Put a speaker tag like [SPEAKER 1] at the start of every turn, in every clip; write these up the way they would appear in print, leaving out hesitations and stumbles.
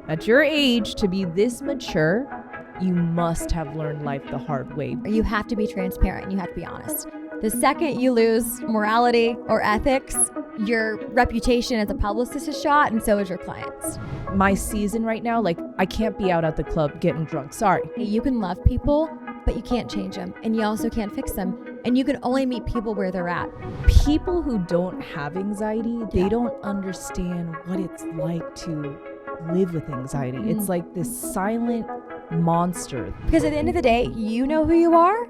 [SPEAKER 1] At your age, to be this mature, you must have learned life the hard way.
[SPEAKER 2] You have to be transparent. You have to be honest. The second you lose morality or ethics, your reputation as a publicist is shot, and so is your clients.
[SPEAKER 1] My season right now, like, I can't be out at the club getting drunk. Sorry.
[SPEAKER 2] You can love people, but you can't change them, and you also can't fix them. And you can only meet people where they're at.
[SPEAKER 1] People who don't have anxiety, they don't understand what it's like to live with anxiety. It's like this silent monster.
[SPEAKER 2] Because at the end of the day, you know who you are,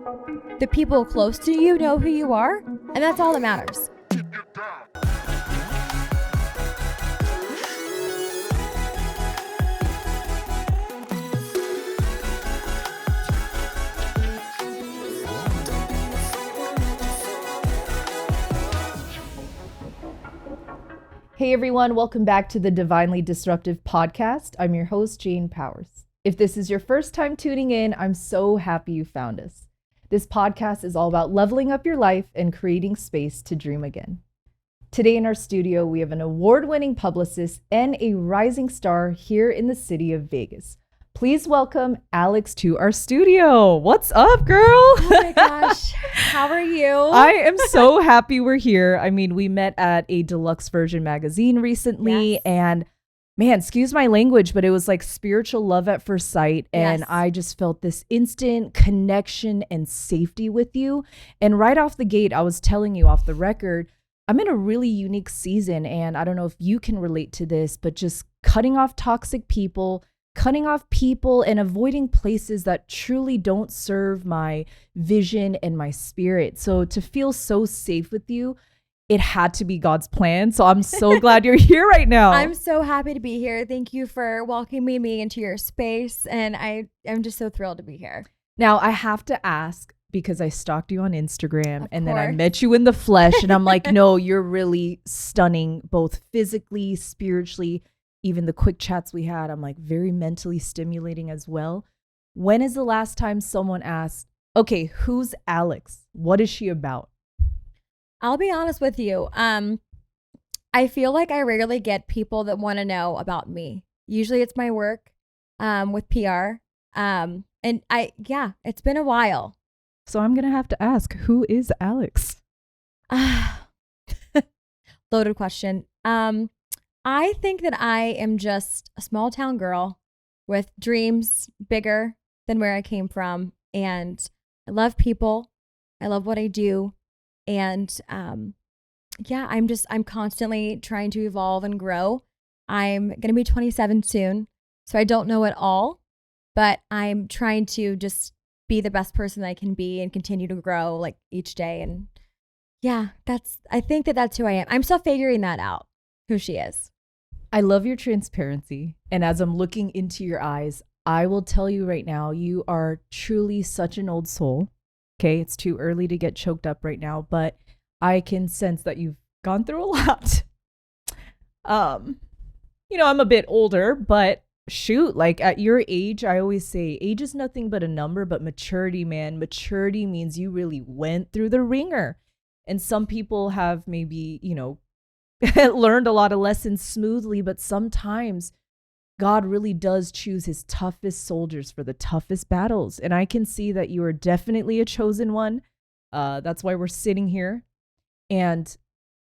[SPEAKER 2] the people close to you know who you are, and that's all that matters.
[SPEAKER 1] Hey everyone, welcome back to the Divinely Disruptive podcast. I'm your host, Jane Powers. If this is your first time tuning in, I'm so happy you found us. This podcast is all about leveling up your life and creating space to dream again. Today in our studio, we have an award-winning publicist and a rising star here in the city of Vegas. Please welcome Alex to our studio. What's up, girl?
[SPEAKER 2] Oh my gosh. How are you?
[SPEAKER 1] I am so happy we're here. I mean, we met at a deluxe version magazine recently,
[SPEAKER 2] Yes.
[SPEAKER 1] and man, excuse my language, but it was like spiritual love at first sight. And
[SPEAKER 2] Yes.
[SPEAKER 1] I just felt this instant connection and safety with you. And right off the gate, I was telling you off the record, I'm in a really unique season. And I don't know if you can relate to this, but just cutting off toxic people, cutting off people and avoiding places that truly don't serve my vision and my spirit. So to feel so safe with you, it had to be God's plan. So I'm so glad you're here right now.
[SPEAKER 2] I'm so happy to be here. Thank you for welcoming me into your space. And I'm just so thrilled to be here.
[SPEAKER 1] Now I have to ask, because I stalked you on Instagram
[SPEAKER 2] Of
[SPEAKER 1] and then I
[SPEAKER 2] course.
[SPEAKER 1] met you in the flesh and I'm like, no, you're really stunning, both physically, spiritually. Even the quick chats we had, I'm like very mentally stimulating as well. When is the last time someone asked, okay, who's Alex? What is she about?
[SPEAKER 2] I'll be honest with you. I feel like I rarely get people that want to know about me. Usually it's my work with PR. And it's been a while.
[SPEAKER 1] So I'm going to have to ask, who is Alex?
[SPEAKER 2] Loaded question. I think that I am just a small town girl with dreams bigger than where I came from. And I love people. I love what I do. And I'm constantly trying to evolve and grow. I'm going to be 27 soon, so I don't know it all, but I'm trying to just be the best person that I can be and continue to grow like each day. And yeah, I think that that's who I am. I'm still figuring that out, who she is.
[SPEAKER 1] I love your transparency. And as I'm looking into your eyes, I will tell you right now, you are truly such an old soul. Okay, it's too early to get choked up right now, but I can sense that you've gone through a lot. I'm a bit older, but shoot, like at your age, I always say age is nothing but a number, but maturity, man, maturity means you really went through the ringer. And some people have maybe, learned a lot of lessons smoothly, but sometimes God really does choose his toughest soldiers for the toughest battles. And I can see that you are definitely a chosen one. That's why we're sitting here. And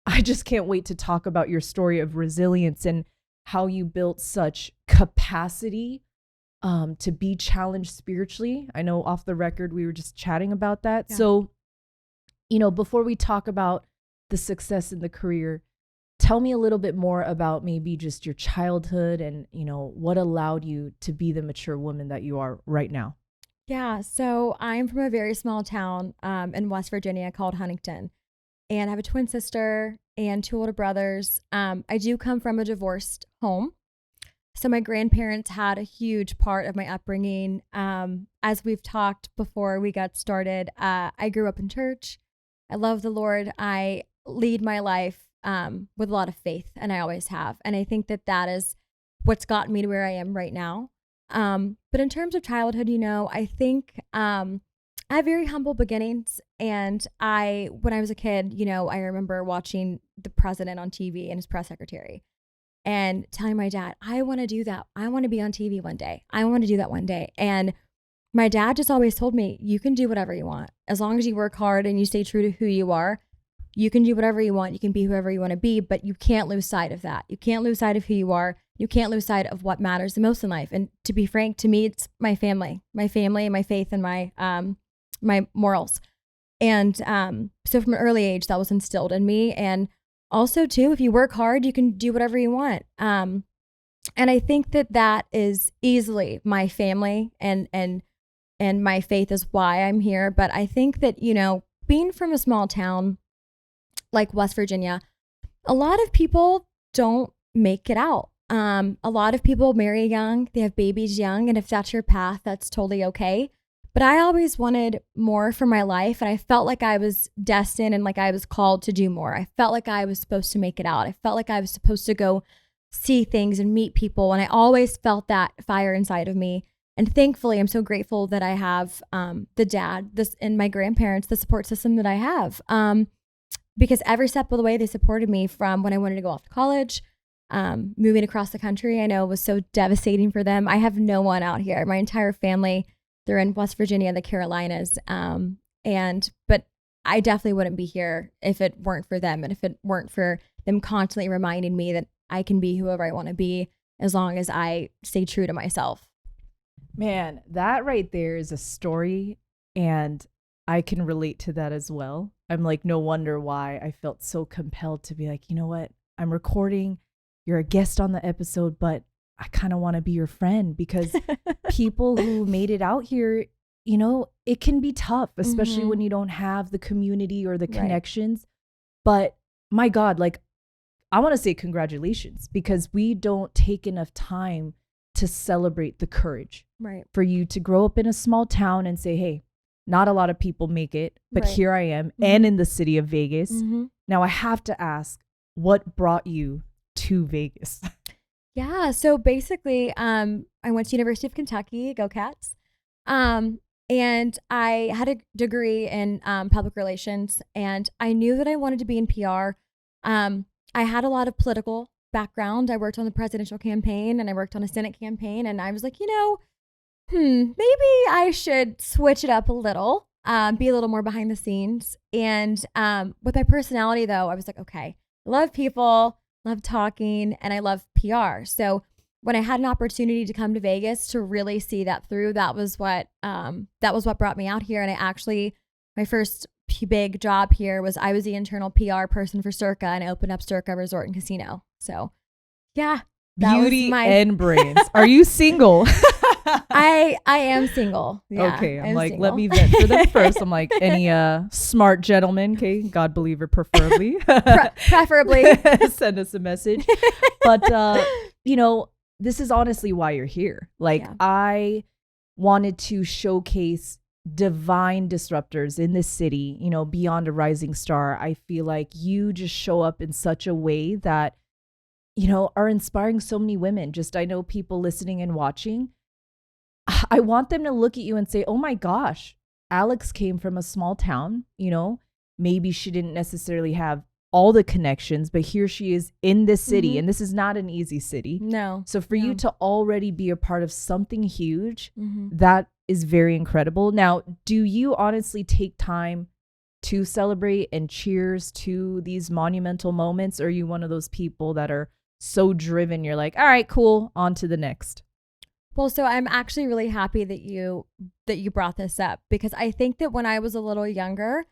[SPEAKER 1] I just can't wait to talk about your story of resilience and how you built such capacity to be challenged spiritually. I know off the record, we were just chatting about that.
[SPEAKER 2] Yeah.
[SPEAKER 1] So, before we talk about the success in the career, tell me a little bit more about maybe just your childhood and, what allowed you to be the mature woman that you are right now.
[SPEAKER 2] Yeah, so I'm from a very small town in West Virginia called Huntington, and I have a twin sister and two older brothers. I do come from a divorced home, so my grandparents had a huge part of my upbringing. As we've talked before we got started, I grew up in church. I love the Lord. I lead my life with a lot of faith, and I always have. And I think that is what's gotten me to where I am right now. But in terms of childhood, I think I have very humble beginnings. And when I was a kid, I remember watching the president on TV and his press secretary. and telling my dad, I want to do that. I want to be on TV one day. I want to do that one day. And my dad just always told me, you can do whatever you want. As long as you work hard and you stay true to who you are, you can do whatever you want. You can be whoever you want to be, but you can't lose sight of that. You can't lose sight of who you are. You can't lose sight of what matters the most in life. And to be frank, to me, it's my family, my faith, and my morals. And so from an early age, that was instilled in me. And also, too, if you work hard, you can do whatever you want. And I think that is easily my family and my faith is why I'm here. But I think that, being from a small town like West Virginia, a lot of people don't make it out. A lot of people marry young, they have babies young, and if that's your path, that's totally okay. But I always wanted more for my life, and I felt like I was destined and like I was called to do more. I felt like I was supposed to make it out. I felt like I was supposed to go see things and meet people, and I always felt that fire inside of me. And thankfully, I'm so grateful that I have the dad, and my grandparents, the support system that I have. Because every step of the way, they supported me from when I wanted to go off to college, moving across the country. I know it was so devastating for them. I have no one out here. My entire family, they're in West Virginia, the Carolinas. But I definitely wouldn't be here if it weren't for them, and if it weren't for them constantly reminding me that I can be whoever I want to be as long as I stay true to myself.
[SPEAKER 1] Man, that right there is a story, and I can relate to that as well. I'm like, no wonder why I felt so compelled to be like, you know what? I'm recording. You're a guest on the episode, but I kind of want to be your friend, because people who made it out here, it can be tough, especially when you don't have the community or the connections. But my God, like, I want to say congratulations, because we don't take enough time to celebrate the courage for you to grow up in a small town and say, hey, not a lot of people make it, but here I am, and in the city of Vegas. Now I have to ask, what brought you to Vegas?
[SPEAKER 2] Yeah, so basically, I went to University of Kentucky, go Cats, and I had a degree in public relations, and I knew that I wanted to be in PR. I had a lot of political background. I worked on the presidential campaign, and I worked on a Senate campaign, and I was like, maybe I should switch it up a little, be a little more behind the scenes. And with my personality, though, I was like, okay, I love people, love talking, and I love PR. So when I had an opportunity to come to Vegas to really see that through, that was what brought me out here. And my first big job here was I was the internal PR person for Circa, and I opened up Circa Resort and Casino. So yeah,
[SPEAKER 1] beauty and brains. Are you single?
[SPEAKER 2] I am single. Yeah,
[SPEAKER 1] okay, I'm like, single. Let me vet for them first. I'm like, any smart gentleman, okay, God believer preferably.
[SPEAKER 2] Preferably.
[SPEAKER 1] Send us a message. But, this is honestly why you're here. Like, I wanted to showcase divine disruptors in this city, beyond a rising star. I feel like you just show up in such a way that, are inspiring so many women. I know people listening and watching, I want them to look at you and say, oh my gosh, Alex came from a small town, maybe she didn't necessarily have all the connections, but here she is in this city, and this is not an easy city.
[SPEAKER 2] No.
[SPEAKER 1] So for you to already be a part of something huge, that is very incredible. Now, do you honestly take time to celebrate and cheers to these monumental moments? Or are you one of those people that are so driven, you're like, all right, cool, on to the next?
[SPEAKER 2] Well, so I'm actually really happy that you brought this up, because I think that when I was a little younger,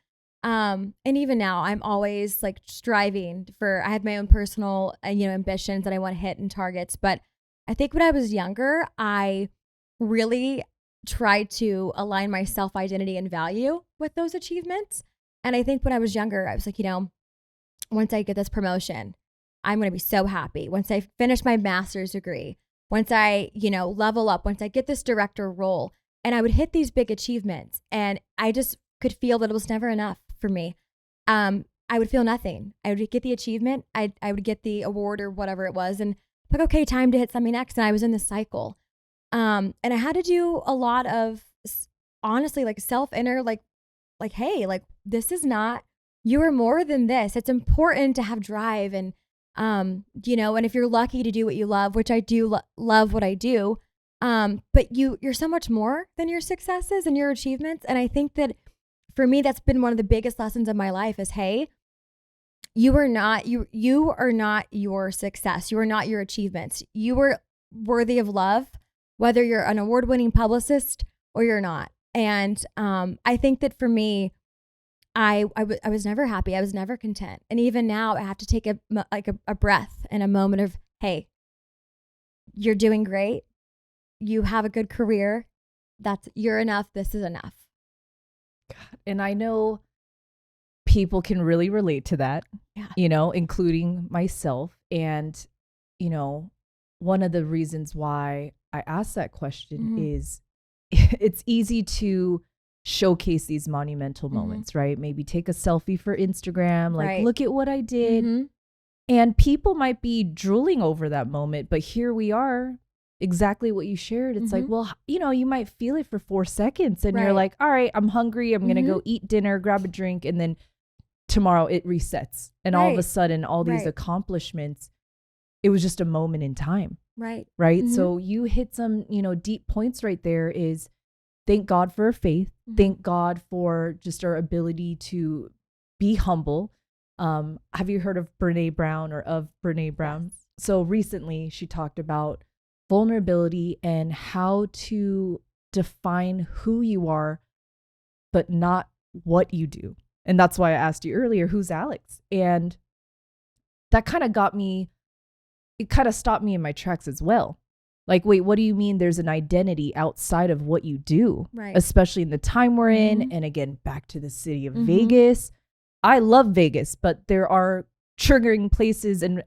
[SPEAKER 2] and even now, I'm always like striving I have my own personal, ambitions that I want to hit and targets. But I think when I was younger, I really tried to align my self-identity and value with those achievements. And I think when I was younger, I was like, once I get this promotion, I'm going to be so happy. Once I finish my master's degree, once I, level up, once I get this director role, and I would hit these big achievements, and I just could feel that it was never enough for me. I would feel nothing. I would get the achievement, I would get the award or whatever it was, and like, okay, time to hit something next. And I was in this cycle. And I had to do a lot of, honestly, like self-inner, like, hey, like, this is not, you are more than this. It's important to have drive and You know, and if you're lucky to do what you love, which I do love what I do, but you're so much more than your successes and your achievements. And I think that for me, that's been one of the biggest lessons of my life is, hey, you are not your success. You are not your achievements. You are worthy of love, whether you're an award-winning publicist or you're not. And I think that for me, I was never happy. I was never content. And even now I have to take a breath and a moment of, hey, you're doing great. You have a good career. You're enough. This is enough.
[SPEAKER 1] God. And I know people can really relate to that, you know, including myself. And, you know, one of the reasons why I asked that question is it's easy to showcase these monumental moments, right? Maybe take a selfie for Instagram, like, look at what I did. And people might be drooling over that moment, but here we are, exactly what you shared. It's like, well, you know, you might feel it for 4 seconds and you're like, all right, I'm hungry. I'm going to go eat dinner, grab a drink. And then tomorrow it resets. And all of a sudden, all these accomplishments, it was just a moment in time. Right. So you hit some, you know, deep points right there is thank God for our faith. Thank God for just our ability to be humble. Have you heard of Brene Brown or of Brene Brown? Yes. So recently she talked about vulnerability and how to define who you are, but not what you do. And that's why I asked you earlier, who's Alex? And that kind of it kind of stopped me in my tracks as well. Like, wait, what do you mean there's an identity outside of what you do? Right. Especially in the time we're in. And again, back to the city of Vegas. I love Vegas, but there are triggering places and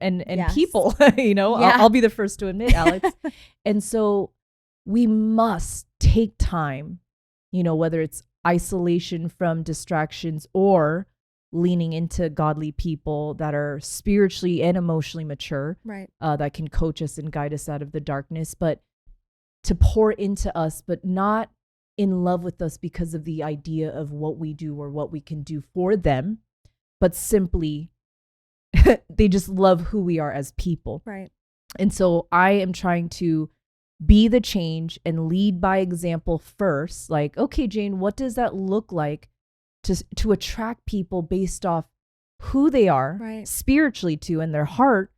[SPEAKER 1] people, you know, I'll be the first to admit, Alex. And so we must take time, you know, whether it's isolation from distractions or leaning into godly people that are spiritually and emotionally mature, that can coach us and guide us out of the darkness, but to pour into us, but not in love with us because of the idea of what we do or what we can do for them, but simply they just love who we are as people. Right. And so I am trying to be the change and lead by example first. Like, okay, Jane, what does that look like to attract people based off who they are spiritually too in their heart,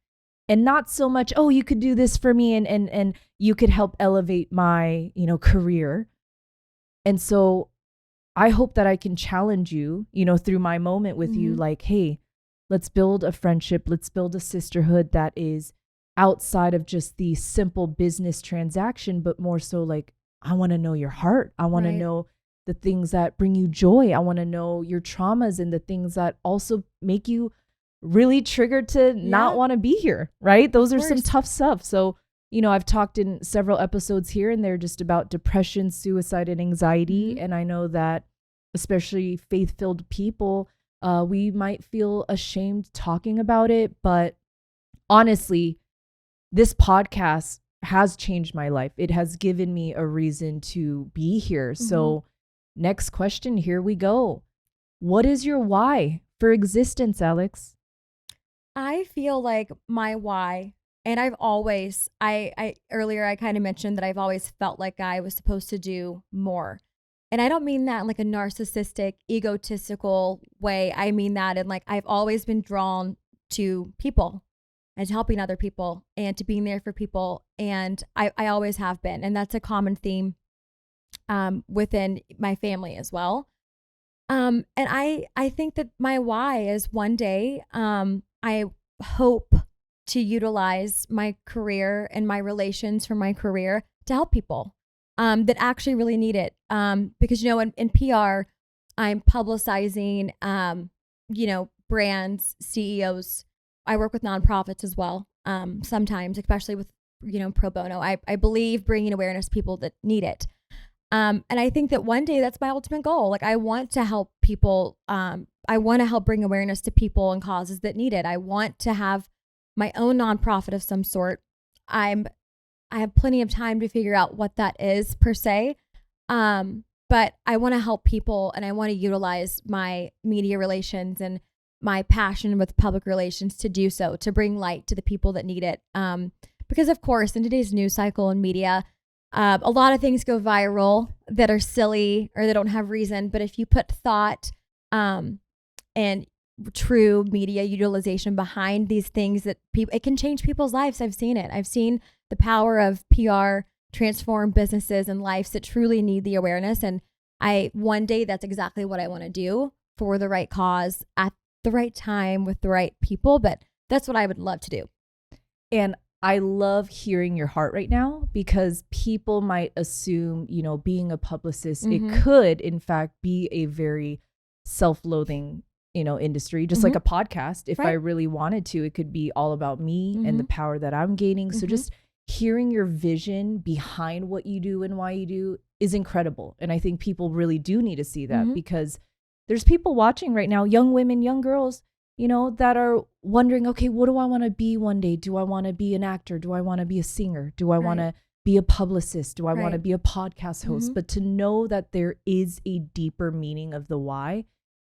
[SPEAKER 1] and not so much, oh, you could do this for me and you could help elevate my, you know, career. And so I hope that I can challenge you, you know, through my moment with you, like, hey, let's build a friendship. Let's build a sisterhood that is outside of just the simple business transaction, but more so like, I want to know your heart. I want to know the things that bring you joy. I want to know your traumas and the things that also make you really triggered to not want to be here, right? Those are some tough stuff. So, you know, I've talked in several episodes here and there just about depression, suicide, and anxiety. And I know that especially faith-filled people, we might feel ashamed talking about it. But honestly, this podcast has changed my life. It has given me a reason to be here. So next question, here we go. What is your why for existence, Alex?
[SPEAKER 2] I feel like my why, and I've always, earlier I kind of mentioned that I've always felt like I was supposed to do more. And I don't mean that in like a narcissistic, egotistical way. I mean that in like, I've always been drawn to people and to helping other people and to being there for people. And I always have been. And that's a common theme within my family as well. And I think that my why is one day, I hope to utilize my career and my relations from my career to help people that actually really need it. Because, you know, in PR, I'm publicizing, you know, brands, CEOs. I work with nonprofits as well. Sometimes, especially with, you know, pro bono. I believe bringing awareness to people that need it. And I think that one day that's my ultimate goal. Like, I want to help people. I want to help bring awareness to people and causes that need it. I want to have my own nonprofit of some sort. I have plenty of time to figure out what that is per se. But I want to help people and I want to utilize my media relations and my passion with public relations to do so, to bring light to the people that need it. Because of course, in today's news cycle and media, a lot of things go viral that are silly or they don't have reason. But if you put thought and true media utilization behind these things, that people, it can change people's lives. I've seen it. I've seen the power of PR transform businesses and lives that truly need the awareness. And one day that's exactly what I want to do for the right cause at the right time with the right people. But that's what I would love to do.
[SPEAKER 1] And I love hearing your heart right now, because people might assume, being a publicist, it could in fact be a very self-loathing, industry, just like a podcast. If I really wanted to, it could be all about me and the power that I'm gaining. So just hearing your vision behind what you do and why you do is incredible. And I think people really do need to see that, because there's people watching right now, young women, young girls, that are wondering, okay, what do I want to be one day? Do I want to be an actor? Do I want to be a singer? Do I want to be a publicist? Do I want to be a podcast host? But to know that there is a deeper meaning of the why,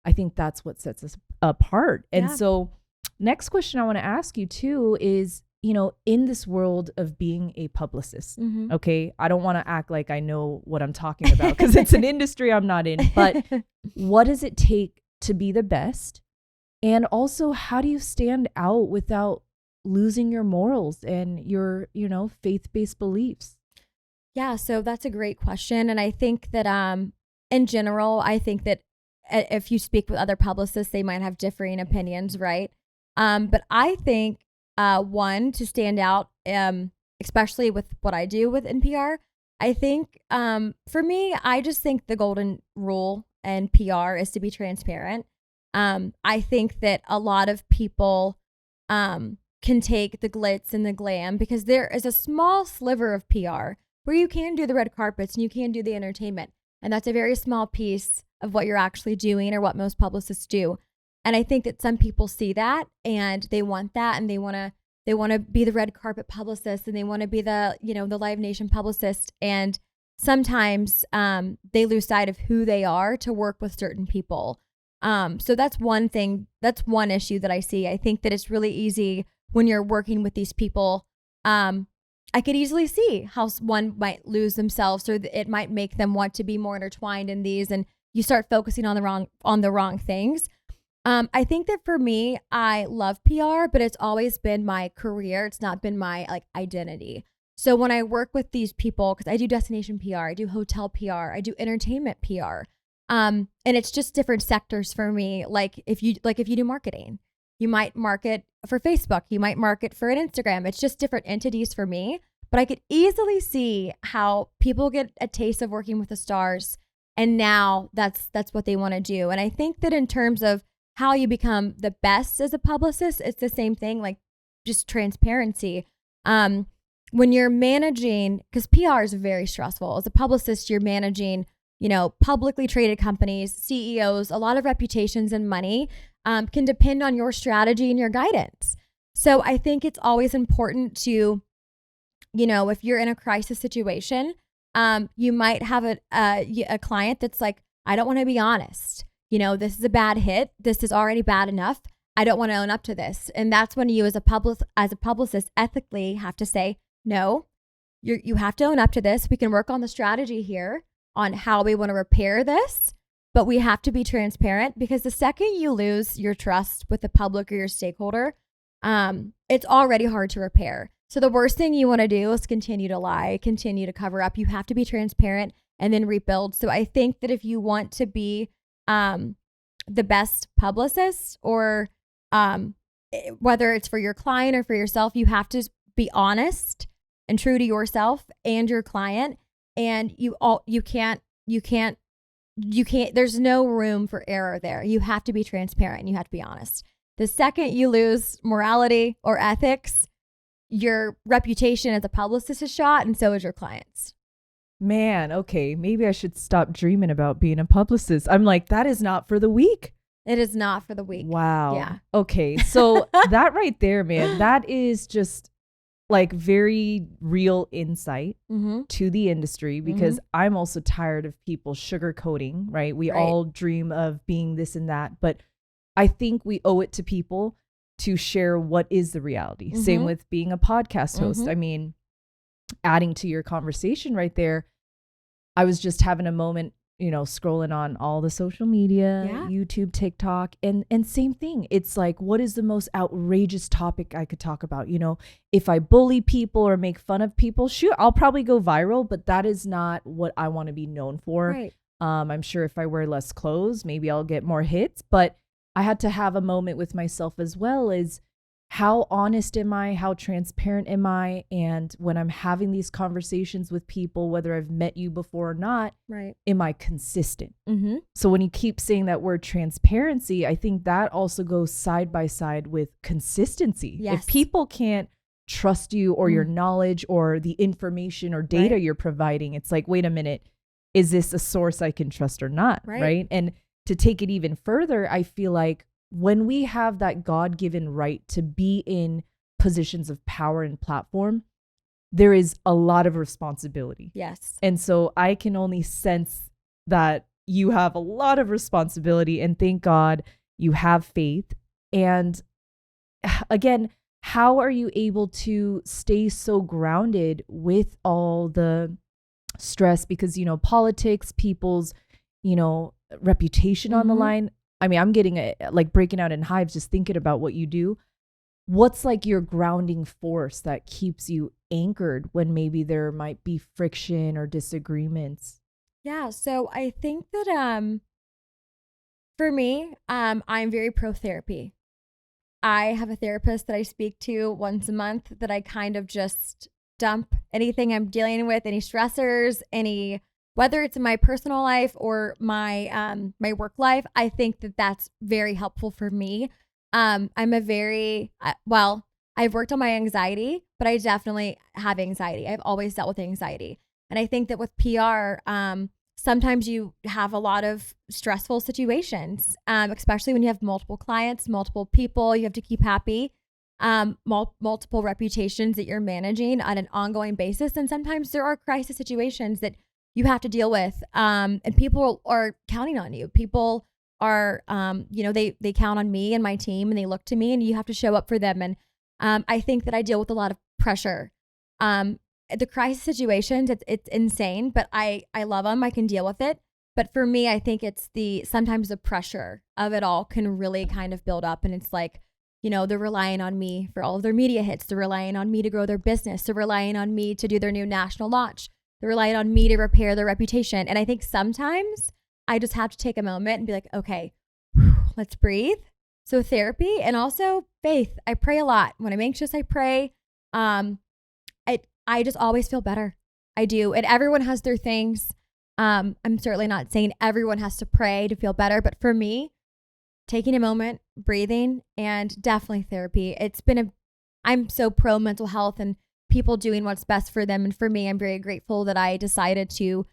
[SPEAKER 1] I think that's what sets us apart. And so next question I want to ask you too is, in this world of being a publicist, okay, I don't want to act like I know what I'm talking about, because it's an industry I'm not in, but what does it take to be the best? And also, how do you stand out without losing your morals and your, faith-based beliefs?
[SPEAKER 2] Yeah, so that's a great question. And I think that in general, I think that if you speak with other publicists, they might have differing opinions, right? But I think, one, to stand out, especially with what I do with NPR, I think for me, I just think the golden rule in PR is to be transparent. I think that a lot of people can take the glitz and the glam, because there is a small sliver of PR where you can do the red carpets and you can do the entertainment. And that's a very small piece of what you're actually doing, or what most publicists do. And I think that some people see that and they want that, and they want to be the red carpet publicist, and they want to be the, the Live Nation publicist. And sometimes they lose sight of who they are to work with certain people. So that's one thing. That's one issue that I see. I think that it's really easy when you're working with these people. I could easily see how one might lose themselves, or it might make them want to be more intertwined in these, and you start focusing on the wrong things. I think that for me, I love PR, but it's always been my career. It's not been my identity. So when I work with these people, because I do destination PR, I do hotel PR, I do entertainment PR. And it's just different sectors for me. Like if you do marketing, you might market for Facebook, you might market for an Instagram. It's just different entities for me. But I could easily see how people get a taste of working with the stars, and now that's what they want to do. And I think that in terms of how you become the best as a publicist, it's the same thing, like just transparency. When you're managing, because PR is very stressful. As a publicist, you're managing, publicly traded companies, CEOs, a lot of reputations and money can depend on your strategy and your guidance. So I think it's always important to, if you're in a crisis situation, you might have a client that's like, I don't want to be honest. This is a bad hit. This is already bad enough. I don't want to own up to this. And that's when you as a publicist ethically have to say, no, you have to own up to this. We can work on the strategy here on how we want to repair this, but we have to be transparent, because the second you lose your trust with the public or your stakeholder, it's already hard to repair. So the worst thing you want to do is continue to lie, continue to cover up. You have to be transparent and then rebuild. So I think that if you want to be the best publicist, or whether it's for your client or for yourself, you have to be honest and true to yourself and your client. And you can't, there's no room for error there. You have to be transparent and you have to be honest. The second you lose morality or ethics, your reputation as a publicist is shot, and so is your clients.
[SPEAKER 1] Man, okay, maybe I should stop dreaming about being a publicist. I'm like, that is not for the weak.
[SPEAKER 2] It is not for the weak.
[SPEAKER 1] Wow.
[SPEAKER 2] Yeah.
[SPEAKER 1] Okay, so that right there, man, that is just like very real insight to the industry, because I'm also tired of people sugarcoating, right? We all dream of being this and that, but I think we owe it to people to share what is the reality.
[SPEAKER 2] Mm-hmm.
[SPEAKER 1] Same with being a podcast host.
[SPEAKER 2] Mm-hmm.
[SPEAKER 1] I mean, adding to your conversation right there, I was just having a moment, scrolling on all the social media, YouTube, TikTok, and same thing. It's like, what is the most outrageous topic I could talk about? If I bully people or make fun of people, shoot, I'll probably go viral, but that is not what I want to be known for.
[SPEAKER 2] Right.
[SPEAKER 1] I'm sure if I wear less clothes, maybe I'll get more hits, but I had to have a moment with myself as well as how honest am I? How transparent am I? And when I'm having these conversations with people, whether I've met you before or not,
[SPEAKER 2] right,
[SPEAKER 1] am I consistent?
[SPEAKER 2] Mm-hmm.
[SPEAKER 1] So when you keep saying that word transparency, I think that also goes side by side with consistency.
[SPEAKER 2] Yes.
[SPEAKER 1] If people can't trust you or your knowledge or the information or data you're providing, it's like, wait a minute, is this a source I can trust or not? Right? And to take it even further, I feel like when we have that God-given right to be in positions of power and platform, there is a lot of responsibility.
[SPEAKER 2] Yes.
[SPEAKER 1] And so I can only sense that you have a lot of responsibility, and thank God you have faith. And again, how are you able to stay so grounded with all the stress? Because, politics, people's, reputation on the line. I mean, I'm getting breaking out in hives just thinking about what you do. What's like your grounding force that keeps you anchored when maybe there might be friction or disagreements?
[SPEAKER 2] Yeah. So I think that for me, I'm very pro therapy. I have a therapist that I speak to once a month that I kind of just dump anything I'm dealing with, any stressors, whether it's in my personal life or my my work life. I think that that's very helpful for me. I'm a very, I've worked on my anxiety, but I definitely have anxiety. I've always dealt with anxiety. And I think that with PR, sometimes you have a lot of stressful situations, especially when you have multiple clients, multiple people, you have to keep happy, multiple reputations that you're managing on an ongoing basis. And sometimes there are crisis situations that you have to deal with, and people are counting on you. People are, they count on me and my team, and they look to me, and you have to show up for them. And I think that I deal with a lot of pressure. The crisis situations, it's insane, but I love them. I can deal with it. But for me, I think it's sometimes the pressure of it all can really kind of build up, and it's like, they're relying on me for all of their media hits. They're relying on me to grow their business. They're relying on me to do their new national launch. They're relying on me to repair their reputation. And I think sometimes I just have to take a moment and be like, okay, let's breathe. So therapy and also faith. I pray a lot. When I'm anxious, I pray. I just always feel better. I do. And everyone has their things. I'm certainly not saying everyone has to pray to feel better, but for me, taking a moment, breathing, and definitely therapy. I'm so pro mental health and people doing what's best for them. And for me, I'm very grateful that I decided to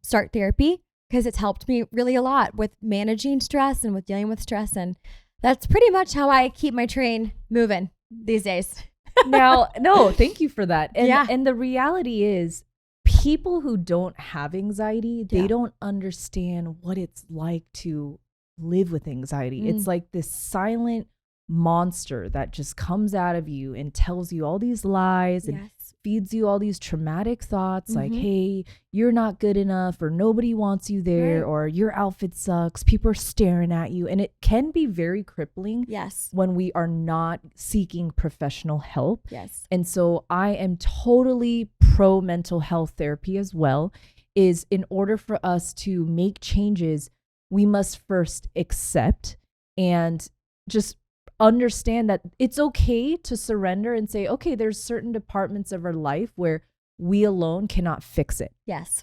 [SPEAKER 2] start therapy, because it's helped me really a lot with managing stress and with dealing with stress. And that's pretty much how I keep my train moving these days.
[SPEAKER 1] Now, no, thank you for that. And the reality is, people who don't have anxiety, they don't understand what it's like to live with anxiety. It's like this silent monster that just comes out of you and tells you all these lies and feeds you all these traumatic thoughts, like, hey, you're not good enough, or nobody wants you there, or your outfit sucks, people are staring at you. And it can be very crippling when we are not seeking professional help. And so I am totally pro mental health therapy as well. Is in order for us to make changes, we must first accept and just understand that it's okay to surrender and say, okay, there's certain departments of our life where we alone cannot fix it.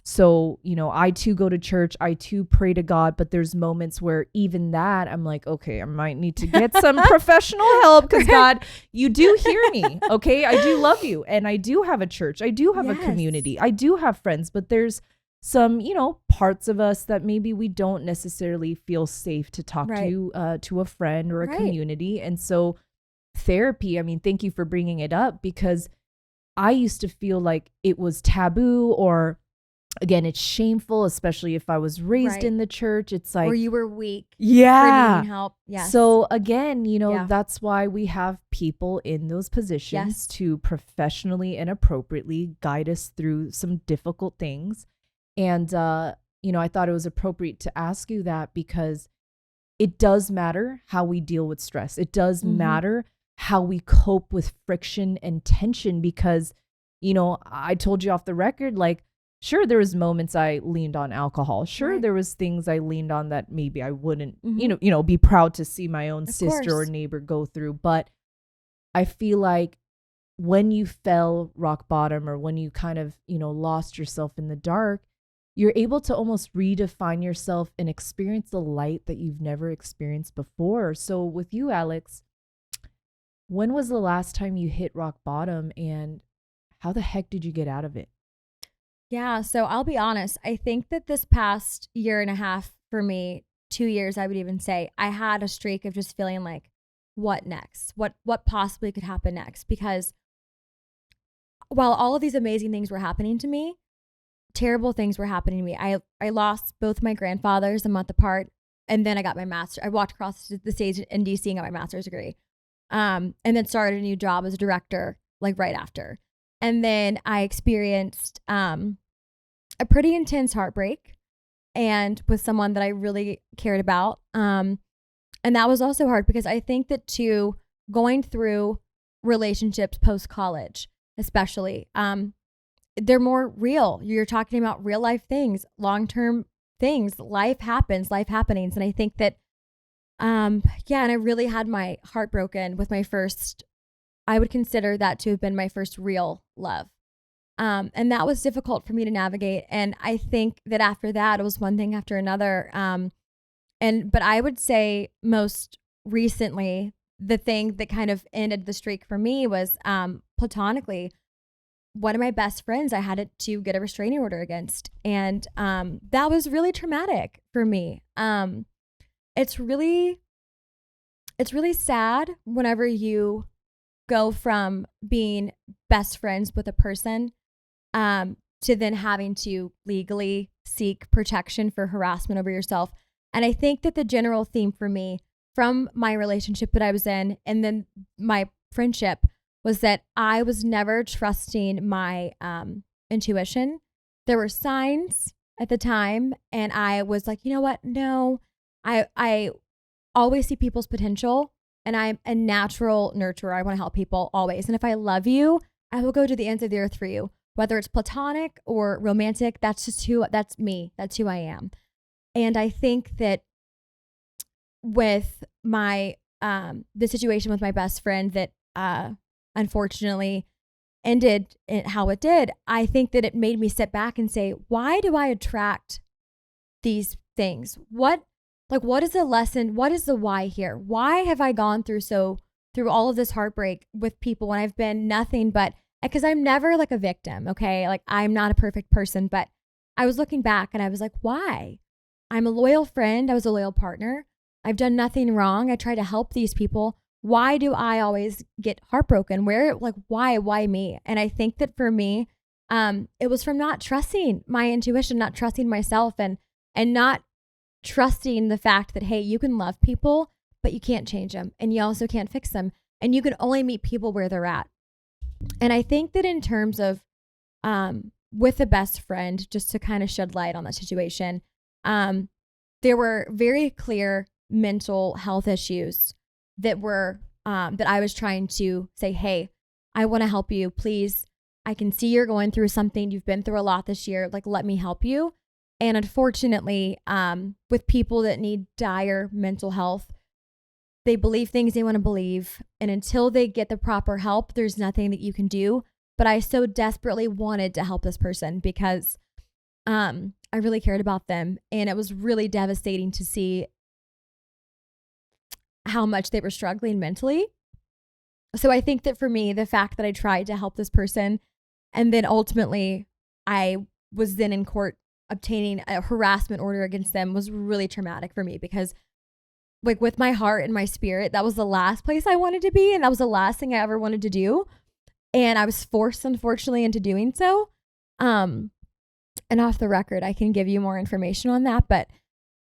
[SPEAKER 1] So, I too go to church, I too pray to God, but there's moments where even that I'm like, okay, I might need to get some professional help, because God, you do hear me. Okay. I do love you. And I do have a church. I do have a community. I do have friends, but there's some, parts of us that maybe we don't necessarily feel safe to talk to a friend or a community. And so therapy, I mean, thank you for bringing it up, because I used to feel like it was taboo, or again, it's shameful, especially if I was raised
[SPEAKER 2] Right.
[SPEAKER 1] in the church. It's like,
[SPEAKER 2] Or you were weak for
[SPEAKER 1] yeah.
[SPEAKER 2] needing help. Yes.
[SPEAKER 1] So again,
[SPEAKER 2] Yeah.
[SPEAKER 1] that's why we have people in those positions
[SPEAKER 2] Yes.
[SPEAKER 1] to professionally and appropriately guide us through some difficult things. And, I thought it was appropriate to ask you that because it does matter how we deal with stress. It does matter how we cope with friction and tension because, I told you off the record, like, sure, there was moments I leaned on alcohol. Sure,
[SPEAKER 2] Right.
[SPEAKER 1] there was things I leaned on that maybe I wouldn't, be proud to see my own sister or
[SPEAKER 2] course.
[SPEAKER 1] neighbor go through. But I feel like when you fell rock bottom or when you kind of, lost yourself in the dark, you're able to almost redefine yourself and experience the light that you've never experienced before. So with you, Alex, when was the last time you hit rock bottom and how the heck did you get out of it?
[SPEAKER 2] Yeah. So I'll be honest. I think that this past year and a half for me, 2 years, I would even say, I had a streak of just feeling like, what next? What possibly could happen next? Because while all of these amazing things were happening to me, terrible things were happening to me. I lost both my grandfathers a month apart, and then I got my master. I walked across the stage in DC and got my master's degree, and then started a new job as a director like right after. And then I experienced a pretty intense heartbreak, and with someone that I really cared about. And that was also hard because I think that too, going through relationships post college, especially, they're more real. You're talking about real life things, long-term things, life happenings. And I think that, and I really had my heart broken with my first, I would consider that to have been my first real love. And that was difficult for me to navigate. And I think that after that, it was one thing after another. But I would say most recently, the thing that kind of ended the streak for me was platonically, one of my best friends I had to get a restraining order against. And that was really traumatic for me. It's really sad whenever you go from being best friends with a person to then having to legally seek protection for harassment over yourself. And I think that the general theme for me from my relationship that I was in and then my friendship was that I was never trusting my intuition. There were signs at the time, and I was like, you know what? No, I always see people's potential, and I'm a natural nurturer. I want to help people always. And if I love you, I will go to the ends of the earth for you, whether it's platonic or romantic. That's me. That's who I am. And I think that with my the situation with my best friend that unfortunately ended how it did, I think that it made me sit back and say, why do I attract these things? What is the lesson? What is the why here? Why have I gone through all of this heartbreak with people when I've been nothing but, because I'm never like a victim, okay? Like I'm not a perfect person, but I was looking back and I was like, why? I'm a loyal friend. I was a loyal partner. I've done nothing wrong. I try to help these people. Why do I always get heartbroken? Why me? And I think that for me, it was from not trusting my intuition, not trusting myself, and not trusting the fact that, hey, you can love people, but you can't change them, and you also can't fix them, and you can only meet people where they're at. And I think that in terms of with a best friend, just to kind of shed light on that situation, there were very clear mental health issues that were that I was trying to say, hey, I want to help you. Please, I can see you're going through something. You've been through a lot this year. Like, let me help you. And unfortunately, with people that need dire mental health, they believe things they want to believe. And until they get the proper help, there's nothing that you can do. But I so desperately wanted to help this person because I really cared about them. And it was really devastating to see how much they were struggling mentally. So I think that for me, the fact that I tried to help this person and then ultimately I was then in court obtaining a harassment order against them was really traumatic for me because like with my heart and my spirit, that was the last place I wanted to be. And that was the last thing I ever wanted to do. And I was forced, unfortunately, into doing so. And and off the record, I can give you more information on that. But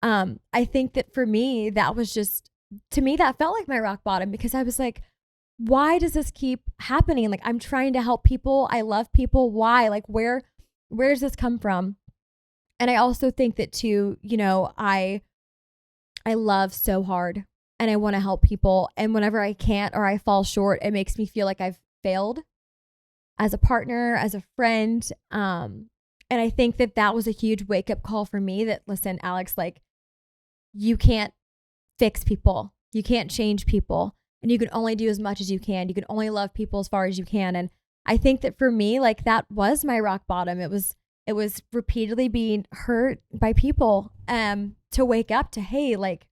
[SPEAKER 2] I think that for me, that was just, to me, that felt like my rock bottom, because I was like, why does this keep happening? Like, I'm trying to help people. I love people. Why? Like, where does this come from? And I also think that too, you know, I love so hard and I want to help people. And whenever I can't or I fall short, it makes me feel like I've failed as a partner, as a friend. And I think that that was a huge wake up call for me that, listen, Alex, like, you can't fix people. You can't change people. And you can only do as much as you can. You can only love people as far as you can. And I think that for me, like, that was my rock bottom. It was repeatedly being hurt by people, to wake up to, hey, like,